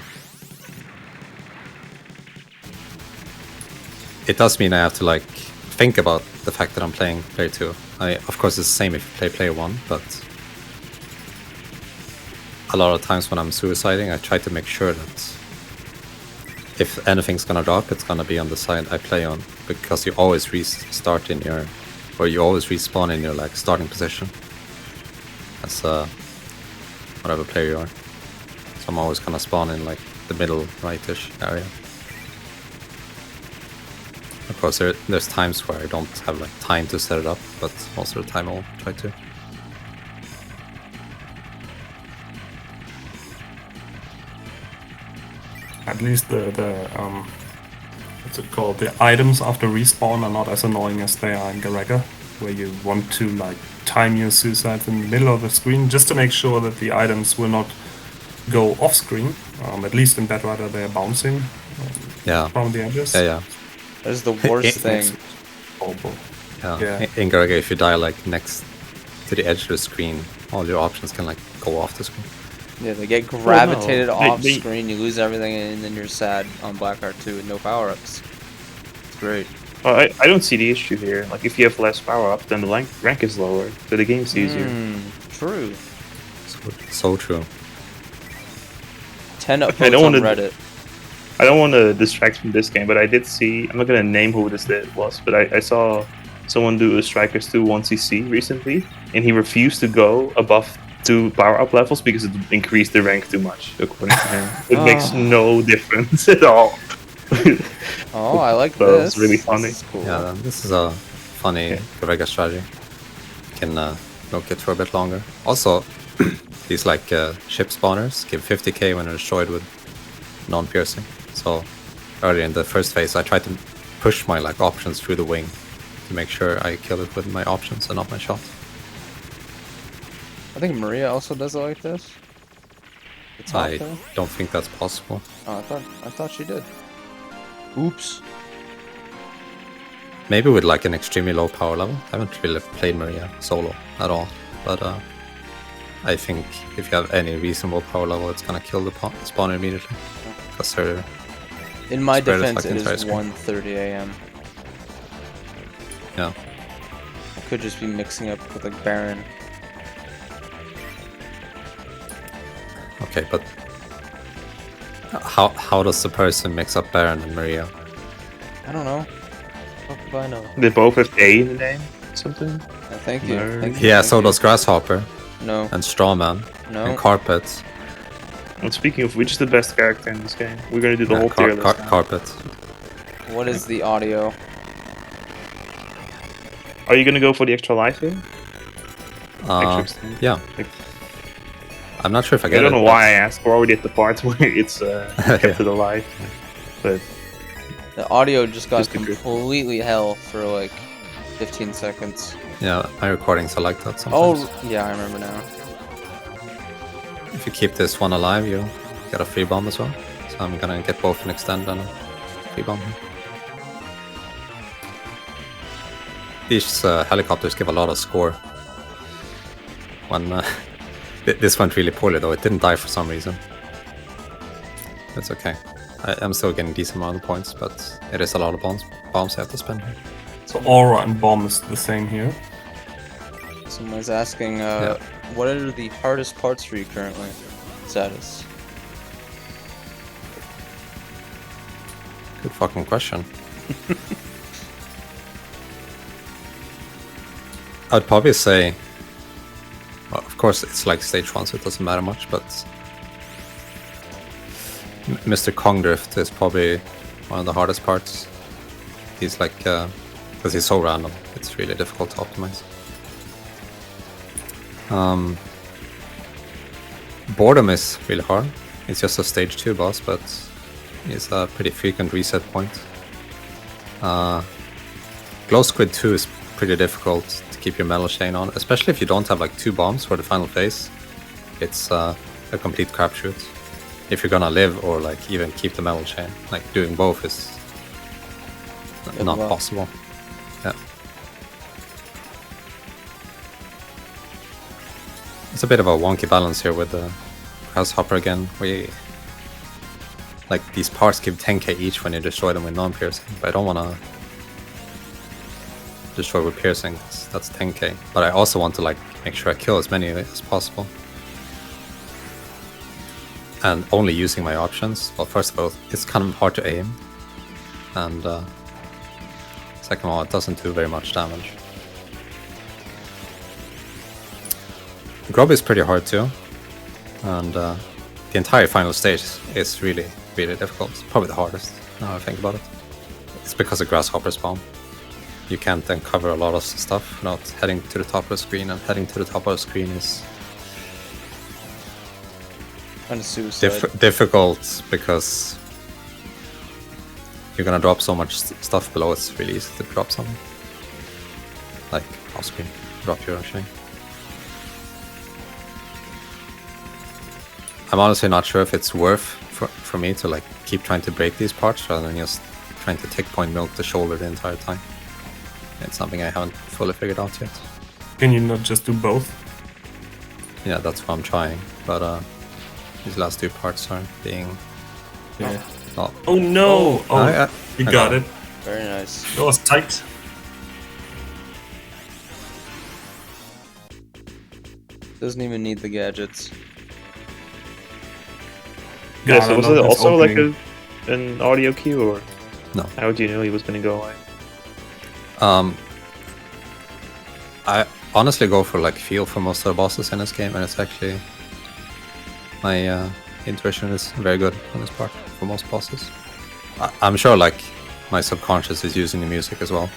It does mean I have to like think about the fact that I'm playing player 2. Of course it's the same if you play player 1, but a lot of times when I'm suiciding, I try to make sure that if anything's gonna drop, it's gonna be on the side I play on, because you always restart in your, or you always respawn in your like starting position as whatever player you are. So I'm always gonna spawn in like the middle right-ish area. Of course, there's times where I don't have like time to set it up, but most of the time I'll try to. At least the what's it called? The items after respawn are not as annoying as they are in Garega, where you want to like time your suicides in the middle of the screen just to make sure that the items will not go off screen. At least in Bedwriter, they're bouncing Yeah. from the edges. Yeah. That is the worst thing. Horrible. Yeah. Yeah. In Garage, if you die like next to the edge of the screen, all your options can like go off the screen. Yeah, they get gravitated no. off They- screen, you lose everything, and then you're sad on Blackheart 2 with no power-ups. It's great. Well, I don't see the issue here. Like, if you have less power up, then the rank is lower, so the game's easier. True. So true. 10 upvotes I don't on wanna- Reddit. I don't want to distract from this game, but I did see. I'm not gonna name who this was, but I saw someone do a Strikers 2 1cc recently, and he refused to go above 2 power-up levels because it increased the rank too much, according to him. It makes no difference at all. Oh, I like That this. was really funny. This is cool. Yeah, this is a funny Yeah. Garega strategy. You can milk it for a bit longer. Also, these like ship spawners give 50k when they're destroyed with non-piercing. So earlier in the first phase, I tried to push my like options through the wing to make sure I kill it with my options and not my shot. I think Maria also does it like this. The top I there? don't think that's possible. Oh, I thought she did. Oops. Maybe with like an extremely low power level. I haven't really played Maria solo at all, but I think if you have any reasonable power level, it's gonna kill the spawner immediately. Because her In my spread is defense, like it entire is screen. 1:30 a.m. Yeah. I could just be mixing up with like Baron. Okay, but how does the person mix up Baron and Maria? I don't know. What do I know? They both have A in the name, something. Thank you. Nerd. Thank you. Yeah, thank so you. does Grasshopper No. and Strawman No. and Carpet. And speaking of, which is the best character in this game? We're gonna do the whole tier list. now. Carpet. What is the audio? Are you gonna go for the extra life here? Uh, Extra extend? yeah. Like, I'm not sure if I I get it. don't know why I asked. We're already at the part where it's kept it alive. But The audio just got Just a good- completely hell for like 15 seconds. Yeah, my recordings are like that sometimes. Oh, yeah, I remember now. If you keep this one alive, you get a free bomb as well. So I'm gonna get both an extend and a free bomb. These helicopters give a lot of score. When this went really poorly though, it didn't die for some reason. It's okay. I'm still getting decent amount of points, but it is a lot of bombs I have to spend here. So aura and bomb is the same here. Someone's asking, Yeah. what are the hardest parts for you currently? Satis. Good fucking question. I'd probably say, well, of course, it's like stage 1, so it doesn't matter much, but Mr. Kong Drift is probably one of the hardest parts. He's like, because he's so random, it's really difficult to optimize. Boredom is really hard. It's just a stage 2 boss, but it's a pretty frequent reset point. Glow Squid 2 is pretty difficult to keep your metal chain on, especially if you don't have like 2 bombs for the final phase. It's a complete crapshoot. If you're gonna live or like even keep the metal chain, like doing both is not well. possible. Yeah. It's a bit of a wonky balance here with the Grasshopper again. Like these parts give 10k each when you destroy them with non-piercing, but I don't want to destroy with piercing. That's 10k. But I also want to like make sure I kill as many as possible. And only using my options. Well, first of all, it's kind of hard to aim, and second of all, it doesn't do very much damage. Grub is pretty hard too, and the entire final stage is really, really difficult. It's probably the hardest, now I think about it. It's because of Grasshopper spawn. You can't then cover a lot of stuff without heading to the top of the screen, and heading to the top of the screen is Kind of suicide. difficult because you're gonna drop so much stuff below. It's really easy to drop something. Like off screen, drop your chain. I'm honestly not sure if it's worth for me to like keep trying to break these parts rather than just trying to tick point milk the shoulder the entire time. It's something I haven't fully figured out yet. Can you not just do both? Yeah, that's what I'm trying. But these last two parts are being. Yeah. Oh, Oh no! Oh, you I got it. Very nice. That was tight. Doesn't even need the gadgets. Yeah, God, so I was love it this also like opening. an audio cue, or No. how would you know he was going to go away? I honestly go for like feel for most of the bosses in this game, and it's actually my intuition is very good on this part for most bosses. I'm sure like my subconscious is using the music as well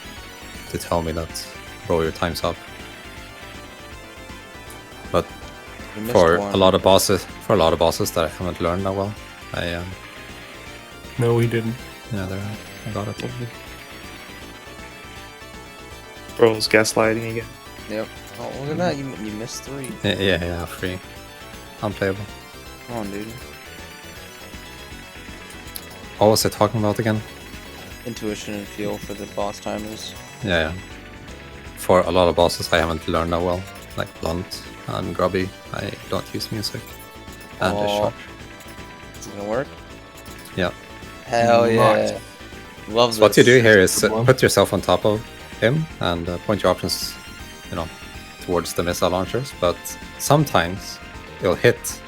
to tell me that bro, your time's up. But You missed for one. a lot of bosses that I haven't learned that well, I No, he didn't. yeah, there I got it. Bro's gaslighting again. Yep. Oh, look at that. You missed 3. Yeah, free, unplayable. Come on, dude. What was I talking about again? Intuition and feel for the boss timers. Yeah. For a lot of bosses, I haven't learned that well. Like Blunt and Grubby, I don't use music. And Aw. Discharge. Is it gonna work? Yeah. Hell yeah. Right. Love So what you do here is Good one. put yourself on top of him and point your options, towards the missile launchers. But sometimes it'll hit.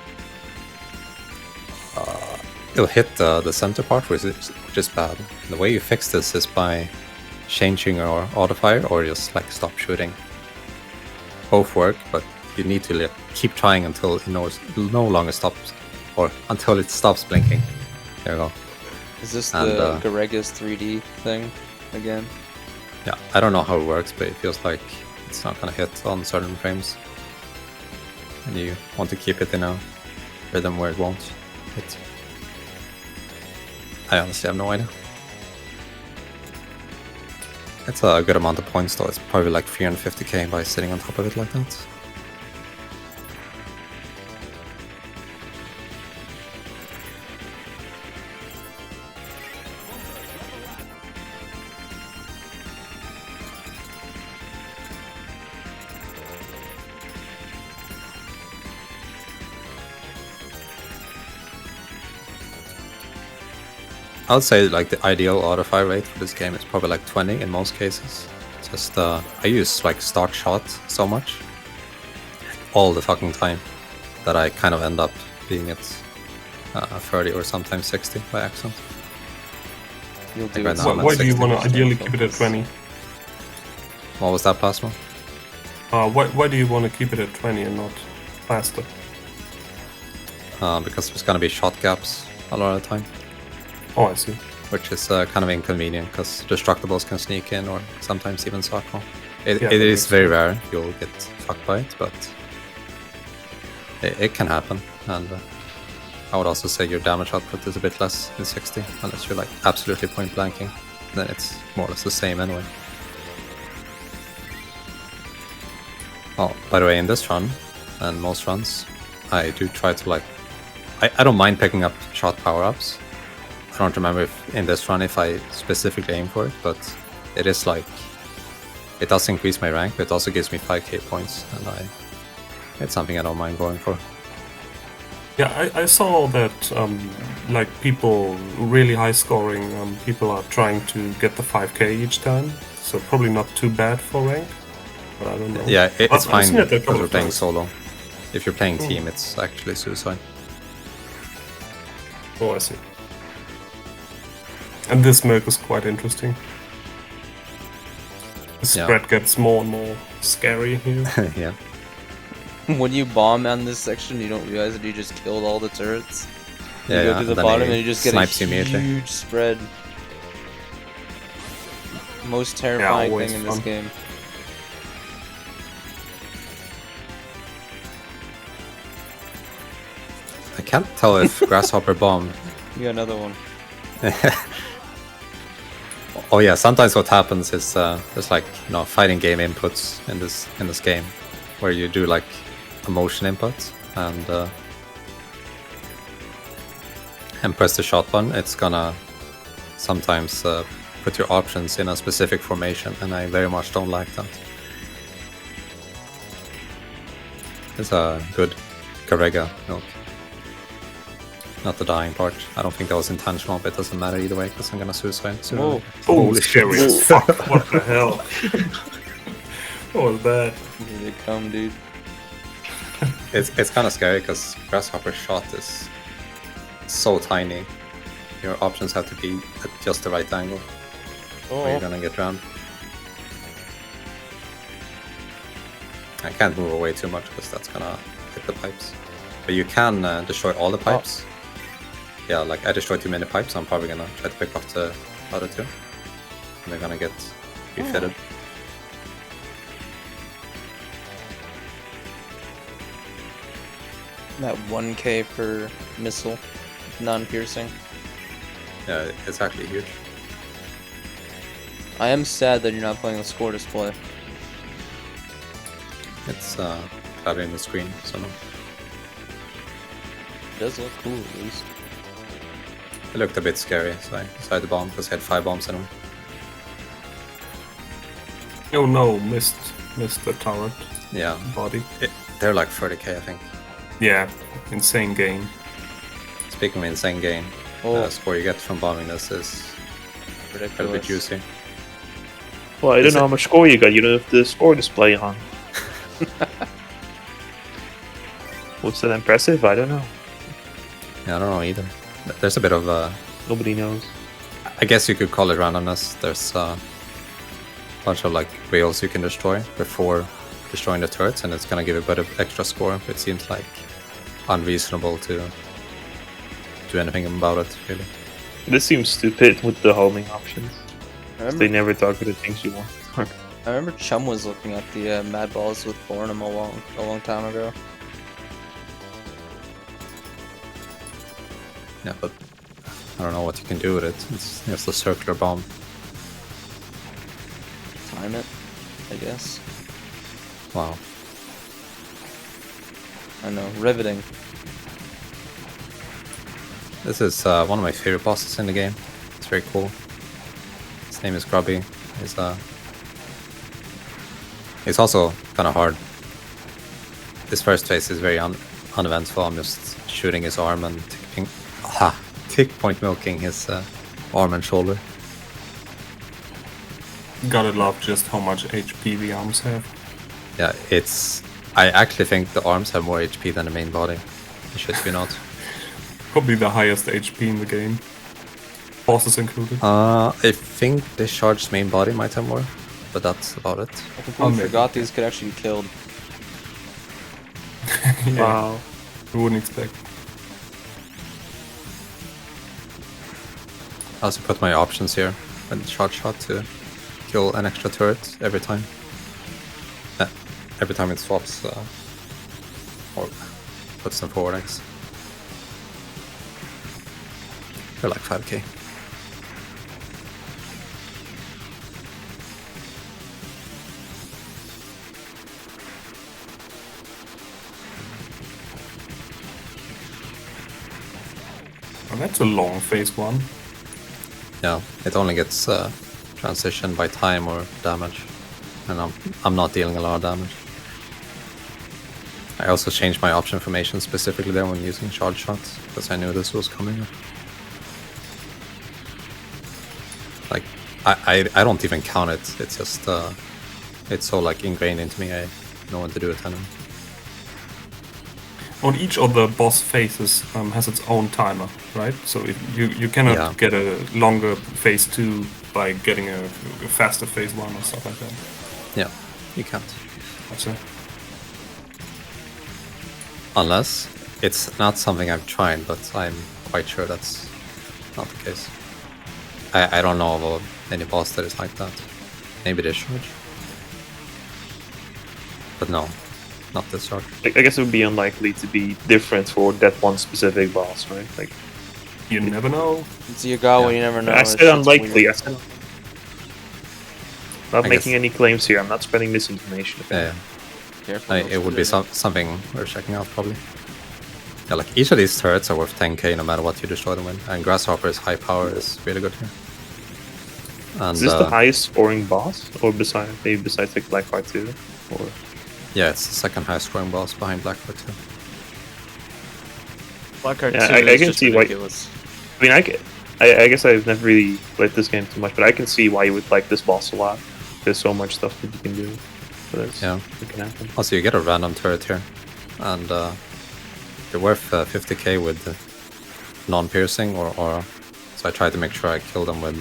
It'll hit the center part, which is bad. The way you fix this is by changing your auto fire or just like stop shooting. Both work, but you need to keep trying until it no longer stops, or until it stops blinking. There you go. Is this And, the Garega's 3D thing again? Yeah, I don't know how it works, but it feels like it's not gonna hit on certain frames. And you want to keep it in a rhythm where it won't hit. I honestly have no idea. It's a good amount of points though, it's probably like 350k by sitting on top of it like that. I would say like the ideal auto fire rate for this game is probably like 20 in most cases. Just I use like start shot so much all the fucking time that I kind of end up being at 30 or sometimes 60 by accident. You'll do Right it. now Why, I'm at why do you 60%. want to ideally keep it at 20? What was that, Plasmo? Why do you want to keep it at 20 and not faster? Because there's gonna be shot gaps a lot of the time, Oh, I see. which is kind of inconvenient because destructibles can sneak in or sometimes even Sacro. It Yeah, is that makes very rare you'll get fucked by it, but it can happen. And I would also say your damage output is a bit less in 60, unless you're like absolutely point blanking. Then it's more or less the same anyway. Oh, by the way, in this run and most runs, I do try to like. I don't mind picking up shot power-ups. I don't remember if in this run if I specifically aim for it, but it is like it does increase my rank, but it also gives me 5k points, and it's something I don't mind going for. Yeah, I saw that like people really high scoring people are trying to get the 5k each time, so probably not too bad for rank. But I don't know. Yeah, it's I've fine seen it a because couple we're of playing times. solo. If you're playing team, it's actually suicide. Oh, I see. And this milk is quite interesting. The Yeah. spread gets more and more scary here. Yeah. When you bomb on this section, you don't realize that you just killed all the turrets. You Yeah, go yeah, to the and then bottom he and you just get a snipes you immediately. huge spread. Most terrifying always thing in this fun. game. I can't tell if Grasshopper bombed. You got another one. Oh yeah, sometimes what happens is there's like fighting game inputs in this game, where you do like a motion input, and and press the shot button, it's gonna sometimes put your options in a specific formation, and I very much don't like that. It's a good Garega milk. Not the dying part. I don't think that was intentional, but it doesn't matter either way because I'm gonna suicide soon. Whoa. Holy shit! Fuck! What the hell? What was that? Here they come, dude. It's kind of scary because Grasshopper's shot is so tiny. Your options have to be at just the right angle, or you're Oh, gonna get rammed. I can't move away too much because that's gonna hit the pipes. But you can destroy all the pipes. Yeah, like I destroyed too many pipes, I'm probably gonna try to pick up the other two. And they're gonna get refitted. that 1k per missile, non-piercing. Yeah, it's actually huge. I am sad that you're not playing the score display. It's cluttering the screen, so no. It does look cool at least. It looked a bit scary, so I decided to bomb because I had 5 bombs anyway. Oh no! Missed the turret Yeah, body. they're like 30k, I think. Yeah, insane game. Speaking of insane gain, Oh, the score you get from bombing this is a little bit ridiculous. juicy. Well, I Is don't know it- how much score you got. You don't have the score display on. What's that impressive? I don't know. Yeah, I don't know either. There's a bit of Nobody knows. I guess you could call it randomness. There's a bunch of like wheels you can destroy before destroying the turrets, and it's gonna give a bit of extra score. It seems like unreasonable to do anything about it, really. This seems stupid with the homing options. I They remember, never target the things you want. I remember Chum was looking at the Mad Balls with Bornham a long time ago. Yeah, but I don't know what you can do with it. It's just a circular bomb. Time it, I guess. Wow. I know, riveting. This is one of my favorite bosses in the game. It's very cool. His name is Grubby. It's also kind of hard. This first phase is very uneventful. I'm just shooting his arm and tick point milking his arm and shoulder. Gotta love just how much HP the arms have. Yeah, I actually think the arms have more HP than the main body. It should be not. Probably the highest HP in the game. Bosses included. I think the charged main body might have more, but that's about it. I completely maybe. forgot these could actually be killed. Yeah, Wow. you wouldn't expect. I also put my options here and charge shot to kill an extra turret every time. Every time it swaps or puts them forward, I guess. They're like 5k. Oh, that's a long phase 1. Yeah, it only gets transition by time or damage, and I'm not dealing a lot of damage. I also changed my option formation specifically there when using charge shots because I knew this was coming. Like I don't even count it. It's just it's so like ingrained into me. I know when to do it anyway. On each of the boss phases has its own timer, right? So if you cannot Yeah. get a longer phase 2 by getting a faster phase 1 or stuff like that. Yeah, you can't. That's it. Unless it's not something I've tried, but I'm quite sure that's not the case. I don't know of any boss that is like that. Maybe discharge. But no, not discharge. I guess it would be unlikely to be different for that one specific boss, right? Like, You never know. It's Yagawa, Yeah. you never know. I It's said just unlikely. weird. I said not I making guess- any claims here. I'm not spreading misinformation. Yeah, Careful, it would be something worth checking out probably. Yeah, like each of these turrets are worth 10k no matter what you destroy them with. And Grasshopper's high power is really good here. And Is this the highest scoring boss, or besides like Blackheart 2? Or yeah, it's the second highest scoring boss behind Blackheart 2. Blackheart Yeah, 2 I is can just see why- ridiculous. I mean, I guess I've never really played this game too much, but I can see why you would like this boss a lot. There's so much stuff that you can do. Yeah. It can happen. Also, you get a random turret here, and they're worth 50k with non-piercing or. So I try to make sure I kill them with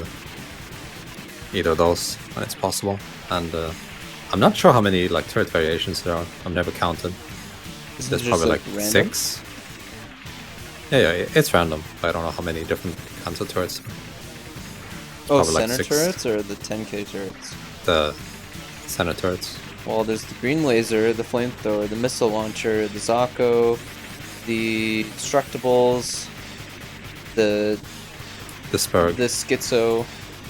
either of those when it's possible. And I'm not sure how many like turret variations there are. I've never counted. Is There's it just, probably like, like random? 6. Yeah, it's random. But I don't know how many different kinds of turrets. Oh, Probably like center 6. turrets or the 10k turrets? The center turrets. Well, there's the green laser, the flamethrower, the missile launcher, the Zako, the destructibles, the The Spurg. schizo.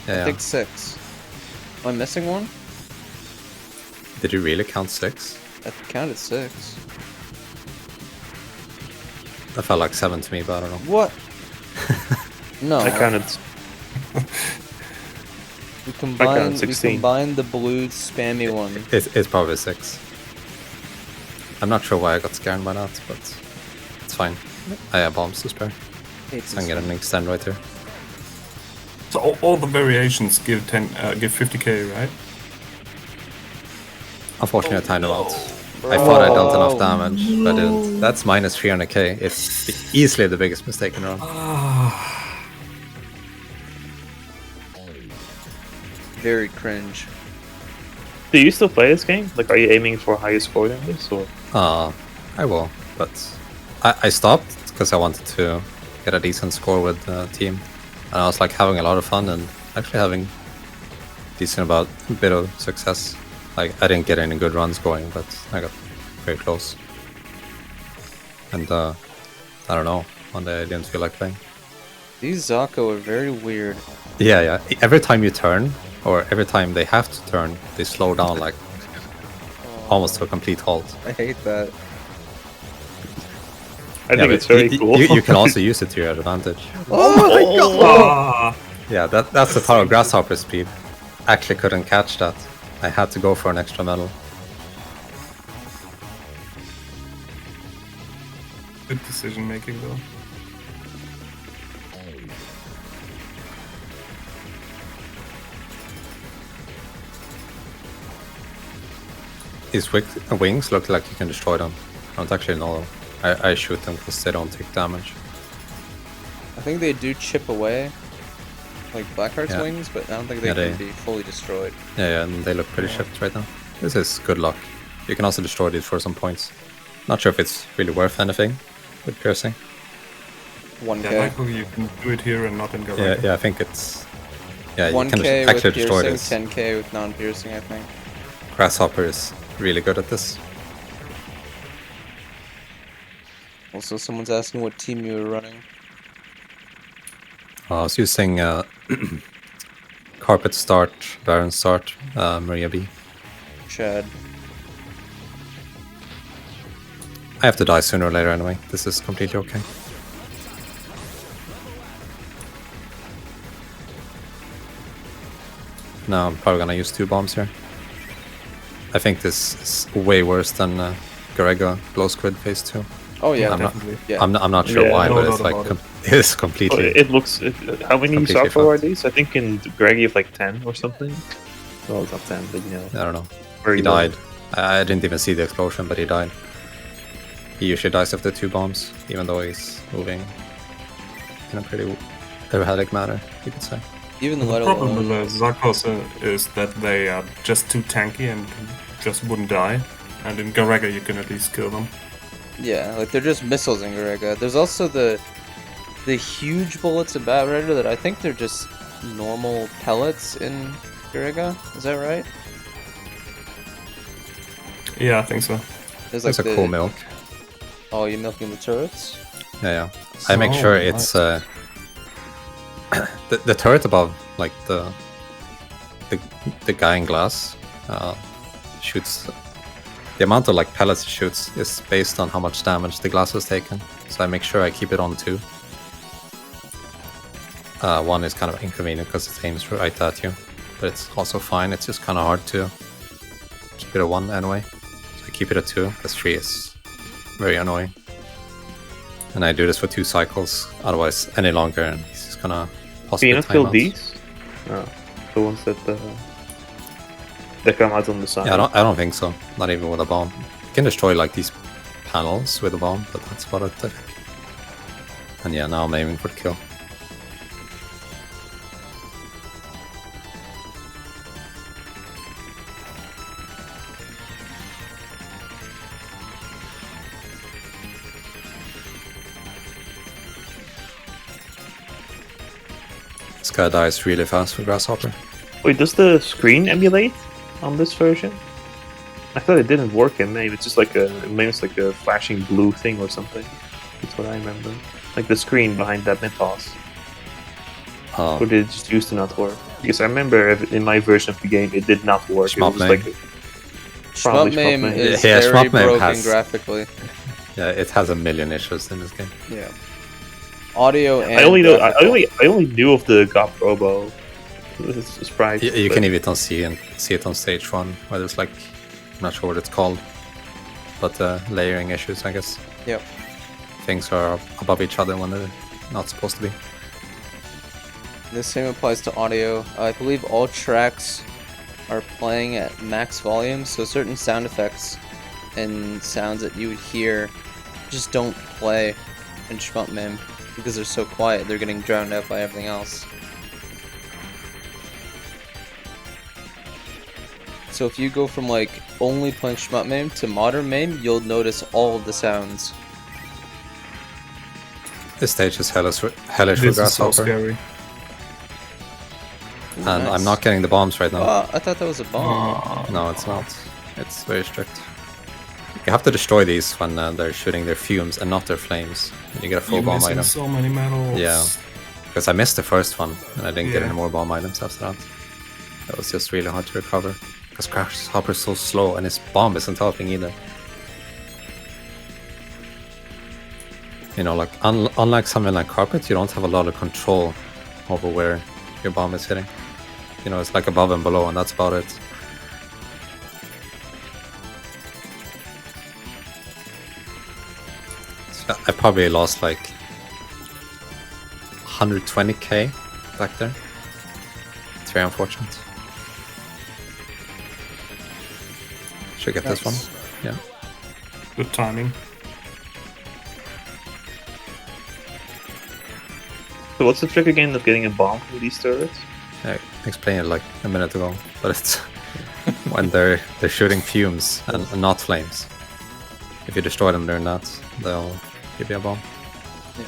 Yeah. I think 6. Am I missing one? Did you really count 6? I counted 6. That felt like 7 to me, but I don't know. What? No. I counted. We combined 16. the blue spammy one. It's probably 6. I'm not sure why I got scared by that, but it's fine. I have bombs to spare. Hate So I this can get one. an extend right here. So all the variations give 50k, right? Unfortunately, I timed them out. I thought I dealt enough Oh. damage, but I didn't. That's minus 300k. It's easily the biggest mistake in the run. Very cringe. Do you still play this game? Like, are you aiming for a higher score than this, or? I will, but I stopped because I wanted to get a decent score with the team. And I was like having a lot of fun and actually having a bit of success. Like I didn't get any good runs going, but I got very close. And I don't know, one day I didn't feel like playing. These Zako are very weird. Yeah. Every time you turn, or every time they have to turn, they slow down like almost to a complete halt. I hate that. I think but it's very cool. You can also use it to your advantage. Ah, Yeah, that's the power of Grasshopper speed. Actually couldn't catch that. I had to go for an extra medal. good decision making though. These wings look like you can destroy them. I don't actually know. I shoot them because they don't take damage. I think they do chip away, like Blackheart's Yeah. wings, but I don't think they Yeah, can they- be fully destroyed. Yeah, and they look pretty shipped right now. This is good luck. You can also destroy these for some points. Not sure if it's really worth anything with piercing. 1k. Yeah, Michael, you can do it here and not in Garage. Yeah, I think it's... Yeah, you 1k can with actually destroy piercing, this. 10k with non-piercing, I think. Grasshopper is really good at this. Also, someone's asking what team you were running. I was using Carpet Start, Baron Start, Maria B. Chad. I have to die sooner or later anyway. This is completely okay. Now I'm probably gonna use 2 bombs here. I think this is way worse than Garega Glow Squid Phase 2. Oh yeah, I'm not- definitely. Yeah. I'm not sure Yeah, why, no but doubt it's like about it. it's Oh, completely. it looks. How many Completely Zako are fucked. these? I think in Greg you have like 10 or something. Well, it's not 10, but you know. I don't know. Very He low. died. I didn't even see the explosion, but he died. He usually dies after 2 bombs, even though he's moving in a pretty erratic manner, you could say. Even The let problem alone. with the Zakos is that they are just too tanky and just wouldn't die. And in Garega you can at least kill them. Yeah, like they're just missiles in Garega. There's also the huge bullets in Bat Rider that I think they're just normal pellets in Garega. Is that right? Yeah, I think so. There's That's like a cool milk. Oh, you milking the turrets? Yeah. I make So sure it's the turret above, like the guy in glass, shoots the amount of like pellets it shoots is based on how much damage the glass has taken. So I make sure I keep it on 2. 1 is kind of inconvenient because it aims right at you, but it's also fine. It's just kind of hard to keep it at 1 anyway. So I keep it at 2 because 3 is very annoying. And I do this for 2 cycles, otherwise any longer and he's just gonna Can possibly you not time kill out. these? No, the ones that come out on the side. Yeah, I don't think so. Not even with a bomb. You can destroy like these panels with a bomb, but that's about it, I think. And yeah, now I'm aiming for the kill. This guy dies really fast with Grasshopper. Wait, does the screen emulate on this version? I thought it didn't work in MAME. It's just like it's like a flashing blue thing or something. That's what I remember. Like the screen behind that mid boss. Or did it just used to not work? Because I remember in my version of the game it did not work. It was Schmuck like probably Schmuck-Mame Schmuck-Mame. is Yeah, very Schmuck-Mame broken has- graphically. Yeah, it has a million issues in this game. Yeah. Audio and I only graphical. I only knew of the GOP Robo sprite. You but- can even see it on stage 1, where there's like, I'm not sure what it's called, but layering issues, I guess. Yep. Things are above each other when they're not supposed to be. The same applies to audio. I believe all tracks are playing at max volume, so certain sound effects and sounds that you would hear just don't play in Schmuck-Mame because they're so quiet, they're getting drowned out by everything else. So if you go from like only playing Schmuck-Mame to Modern Mame, you'll notice all of the sounds. This stage is hellish with This is so Grasshopper, scary. Ooh, and nice. I'm not getting the bombs right now. I thought that was a bomb. No, it's not. It's very strict. You have to destroy these when they're shooting their fumes and not their flames. And you get a full You're bomb missing item. so many medals. Yeah, because I missed the first one and I didn't get Yeah. any more bomb items after that. That was just really hard to recover. Because Grasshopper's so slow and his bomb isn't helping either. You know, like unlike something like Carpet, you don't have a lot of control over where your bomb is hitting. You know, it's like above and below, and that's about it. So I probably lost like 120k back there. It's very unfortunate. Should get this one. Nice. Yeah. Good timing. So what's the trick again of getting a bomb from these turrets? I explained it like a minute ago, but it's when they're shooting fumes and not flames. If you destroy them during that, they'll give you a bomb. Yeah.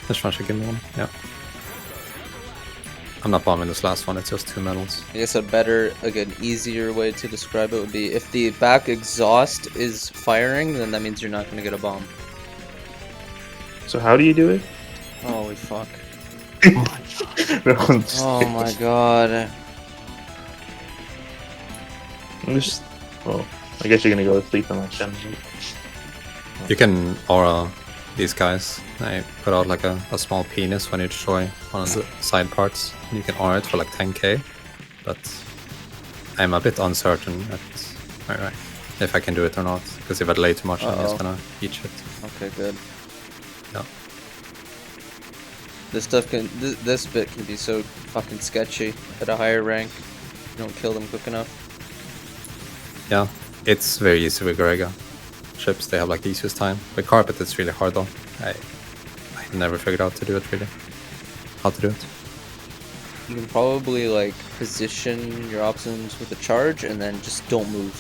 This one should give me one. Yeah. I'm not bombing this last one. It's just 2 medals. I guess a better, like an easier way to describe it would be if the back exhaust is firing, then that means you're not going to get a bomb. So how do you do it? Holy fuck. No, Oh my god. I'm just. Well, I guess you're gonna go to sleep in like 10 minutes. You can aura these guys. I put out like a small penis when you destroy one of the side parts. You can aura it for like 10k, but I'm a bit uncertain if I can do it or not. Because if I delay too much, I'm just gonna eat shit. Okay, good. Yeah. This stuff can, this bit can be so fucking sketchy at a higher rank. You don't kill them quick enough. Yeah, it's very easy with Garega. Ships, they have like the easiest time. With Carpet, it's really hard though. I never figured out to do it really. How to do it. You can probably like position your options with a charge and then just don't move.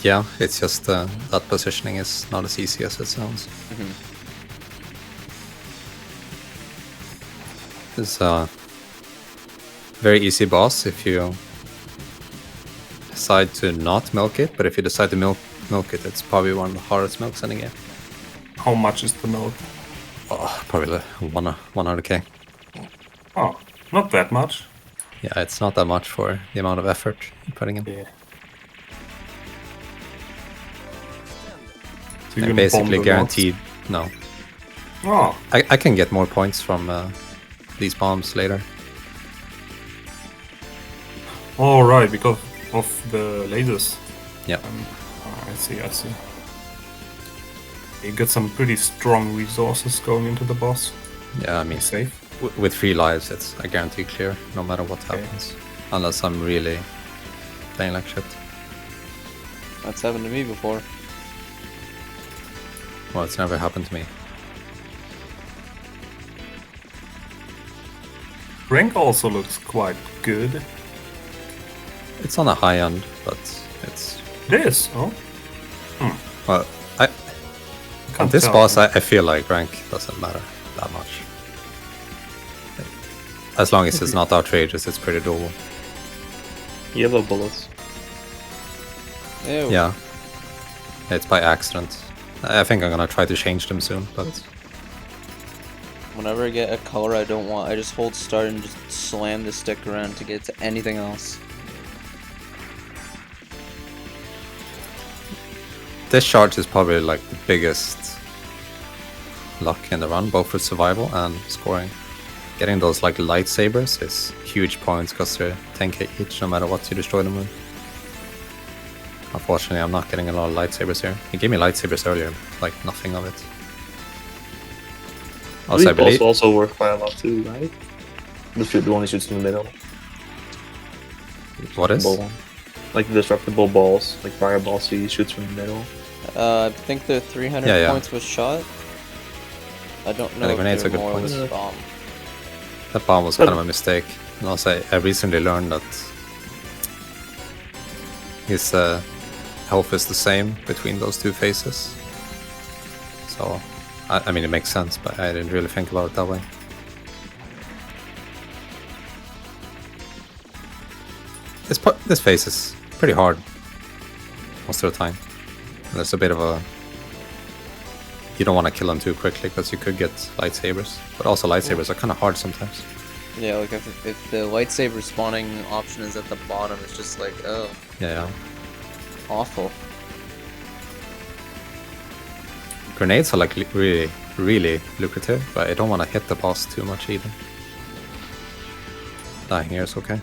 Yeah, it's just that positioning is not as easy as it sounds. It's a very easy boss if you decide to not milk it, but if you decide to milk it, it's probably one of the hardest milks in the game. How much is the milk? Oh, probably like 100k. Oh, not that much. Yeah, it's not that much for the amount of effort you're putting in. Yeah. So I'm gonna basically bomb the guaranteed. No, lots? Oh, I can get more points from these bombs later. all right, because of the lasers. Yeah. I see. You get some pretty strong resources going into the boss. Yeah, I mean, Safe. with 3 lives, it's a guaranteed clear, no matter what Okay. happens. Unless I'm really playing like shit. That's happened to me before. Well, it's never happened to me. Rank also looks quite good. It's on a high end, but it's... This? Oh, Well, on can't this tell. boss, I feel like rank doesn't matter that much. As long as it's not outrageous, it's pretty doable. Yellow bullets. Ew. Yeah. It's by accident. I think I'm gonna try to change them soon, but... Whenever I get a color I don't want, I just hold start and just slam the stick around to get to anything else. This charge is probably like the biggest luck in the run, both for survival and scoring. Getting those like lightsabers is huge points because they're 10k each no matter what you destroy them with. Unfortunately, I'm not getting a lot of lightsabers here. He gave me lightsabers earlier, like nothing of it. Also, I believe... also work by a lot too, right? The one who shoots in the middle. What is? Ball one. Like the disruptible balls, like fireballs he shoots from the middle. I think the 300 Yeah. points was shot. I don't know the if grenades there are good more points. was bomb. That bomb was kind of a mistake. And also, I recently learned that his health is the same between those two phases. So, I mean, it makes sense, but I didn't really think about it that way. This phase is pretty hard most of the time. And there's a bit of a... You don't want to kill them too quickly because you could get lightsabers. But also lightsabers are kind of hard sometimes. Yeah, like if the lightsaber spawning option is at the bottom, it's just like, oh, Yeah. awful. Grenades are like really, really lucrative, but I don't want to hit the boss too much either. Dying here is okay.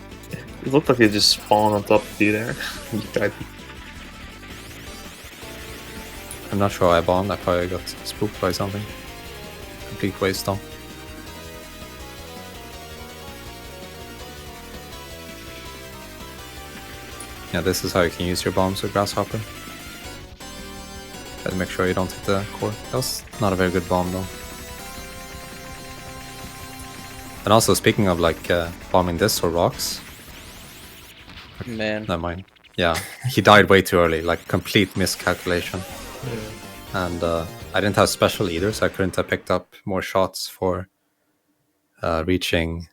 It looked like they just spawned on top of you there. You tried to- I'm not sure I bombed, I probably got spooked by something. Complete waste though. Yeah, this is how you can use your bombs with Grasshopper. Try to make sure you don't hit the core. That was not a very good bomb though. And also, speaking of like bombing this or rocks, Man. never mind. Yeah, he died way too early, like complete miscalculation. And I didn't have special either, so I couldn't have picked up more shots for reaching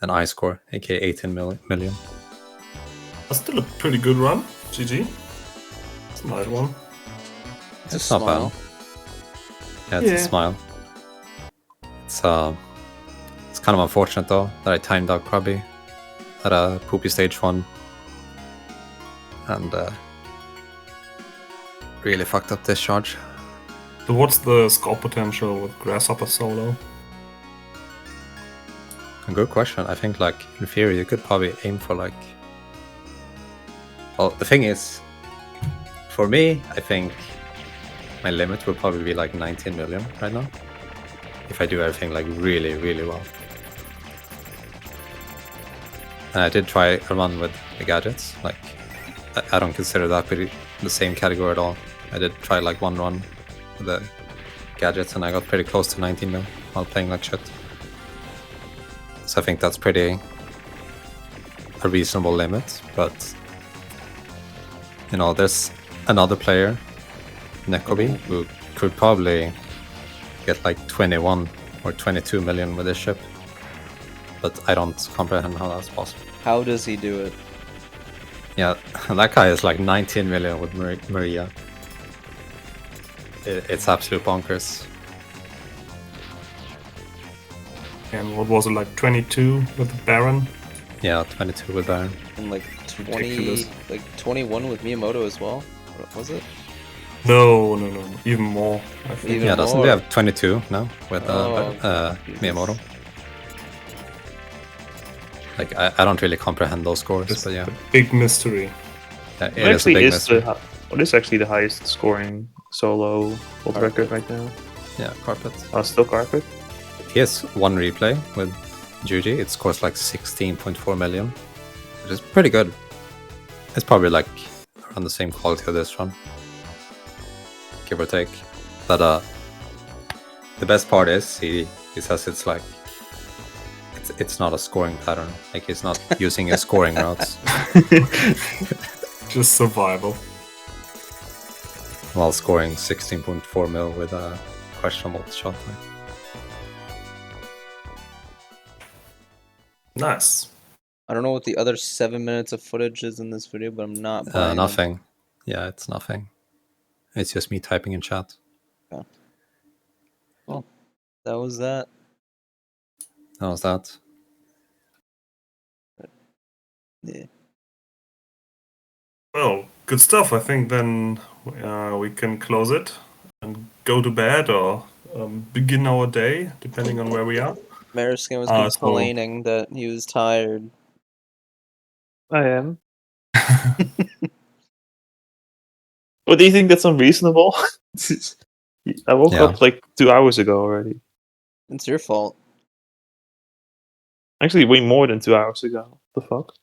an I score, aka 18 million. That's still a pretty good run. GG. It's a nice one. It's a It's not smile. bad. Yeah, it's Yeah. a smile. It's kind of unfortunate though that I timed out probably at a poopy stage 1 and really fucked up this charge. So what's the score potential with Grasshopper solo? A good question. I think like in theory you could probably aim for like... Well, the thing is, for me, I think my limit will probably be like 19 million right now. If I do everything like really, really well. And I did try a run with the gadgets. Like, I don't consider that pretty the same category at all. I did try like one run with the gadgets and I got pretty close to 19 mil while playing like shit. So I think that's pretty a reasonable limit, but you know, there's another player, Nekobi, who could probably get like 21 or 22 million with this ship, but I don't comprehend how that's possible. How does he do it? Yeah, that guy is like 19 million with Maria. It's absolute bonkers. And what was it, like 22 with the Baron? Yeah, 22 with Baron. And like 20, Ridiculous. like 21 with Miyamoto as well. What was it? No, even more. I think. Even Yeah, doesn't more. we have 22 now with Oh, Jesus. Miyamoto? Like, I don't really comprehend those scores, It's but yeah. a big mystery. It What is a actually big is mystery. what is actually the highest scoring solo world record right now? Yeah, Carpet. Still Carpet. He has one replay with Juji. It scores like 16.4 million, which is pretty good. It's probably like around the same quality of this one, give or take. But the best part is he says it's like it's not a scoring pattern. Like he's not using his scoring routes Just survival. while scoring 16.4 mil with a questionable shot time. Nice. I don't know what the other 7 minutes of footage is in this video, but I'm not buying them. Nothing. Yeah, it's nothing. It's just me typing in chat. Well, that was that. How was that? Yeah. Well, good stuff. I think then we can close it and go to bed or begin our day, depending on where we are. Meriscan was So- complaining that he was tired. I am. Well, do you think that's unreasonable? I woke Yeah. up like 2 hours ago already. It's your fault. Actually, way more than 2 hours ago. The fuck?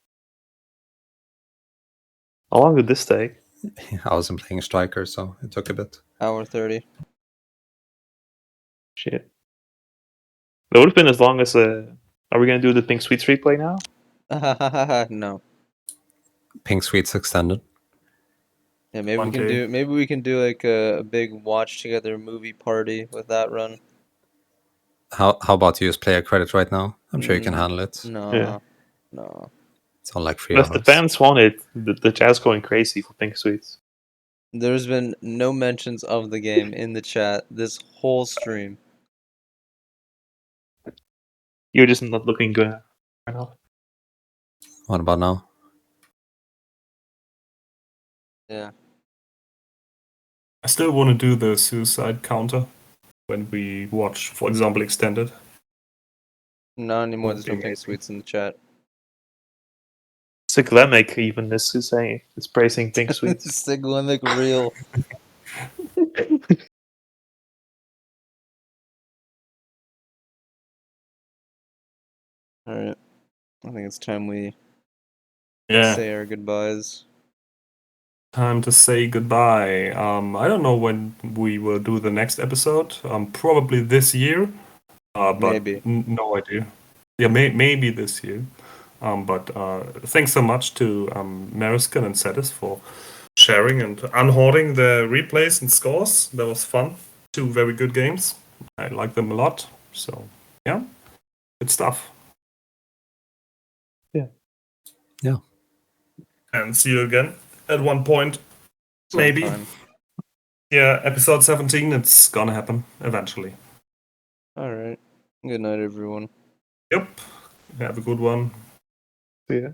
How long did this take? I wasn't playing striker, so it took a bit. Hour 30. Shit. That would have been as long as. Are we gonna do the Pink Sweets replay now? No. Pink Sweets extended. Yeah, maybe we can 1K. do. Maybe we can do like a big watch together movie party with that run. How about you just play a credit right now? I'm sure you can handle it. No. Yeah. No. It's on like 3 If the hours. fans want it, the chat's going crazy for Pink Sweets. There's been no mentions of the game in the chat this whole stream. You're just not looking good enough. What about now? Yeah. I still want to do the suicide counter when we watch, for example, extended. Not anymore. There's no Being pink easy. sweets in the chat. Siglemic even is saying it's praising Pink Sweets. Siglemic real. Alright. I think it's time we Yeah. say our goodbyes. Time to say goodbye. I don't know when we will do the next episode. Probably this year. But Maybe. No idea. Yeah, maybe this year. But thanks so much to Meriscan and Satis for sharing and unhoarding the replays and scores. That was fun. 2 very good games. I like them a lot. So, yeah, good stuff. Yeah. And see you again at one point. Maybe. Sometime. Yeah, episode 17, it's gonna happen eventually. Alright. Good night, everyone. Yep. Have a good one. Yeah.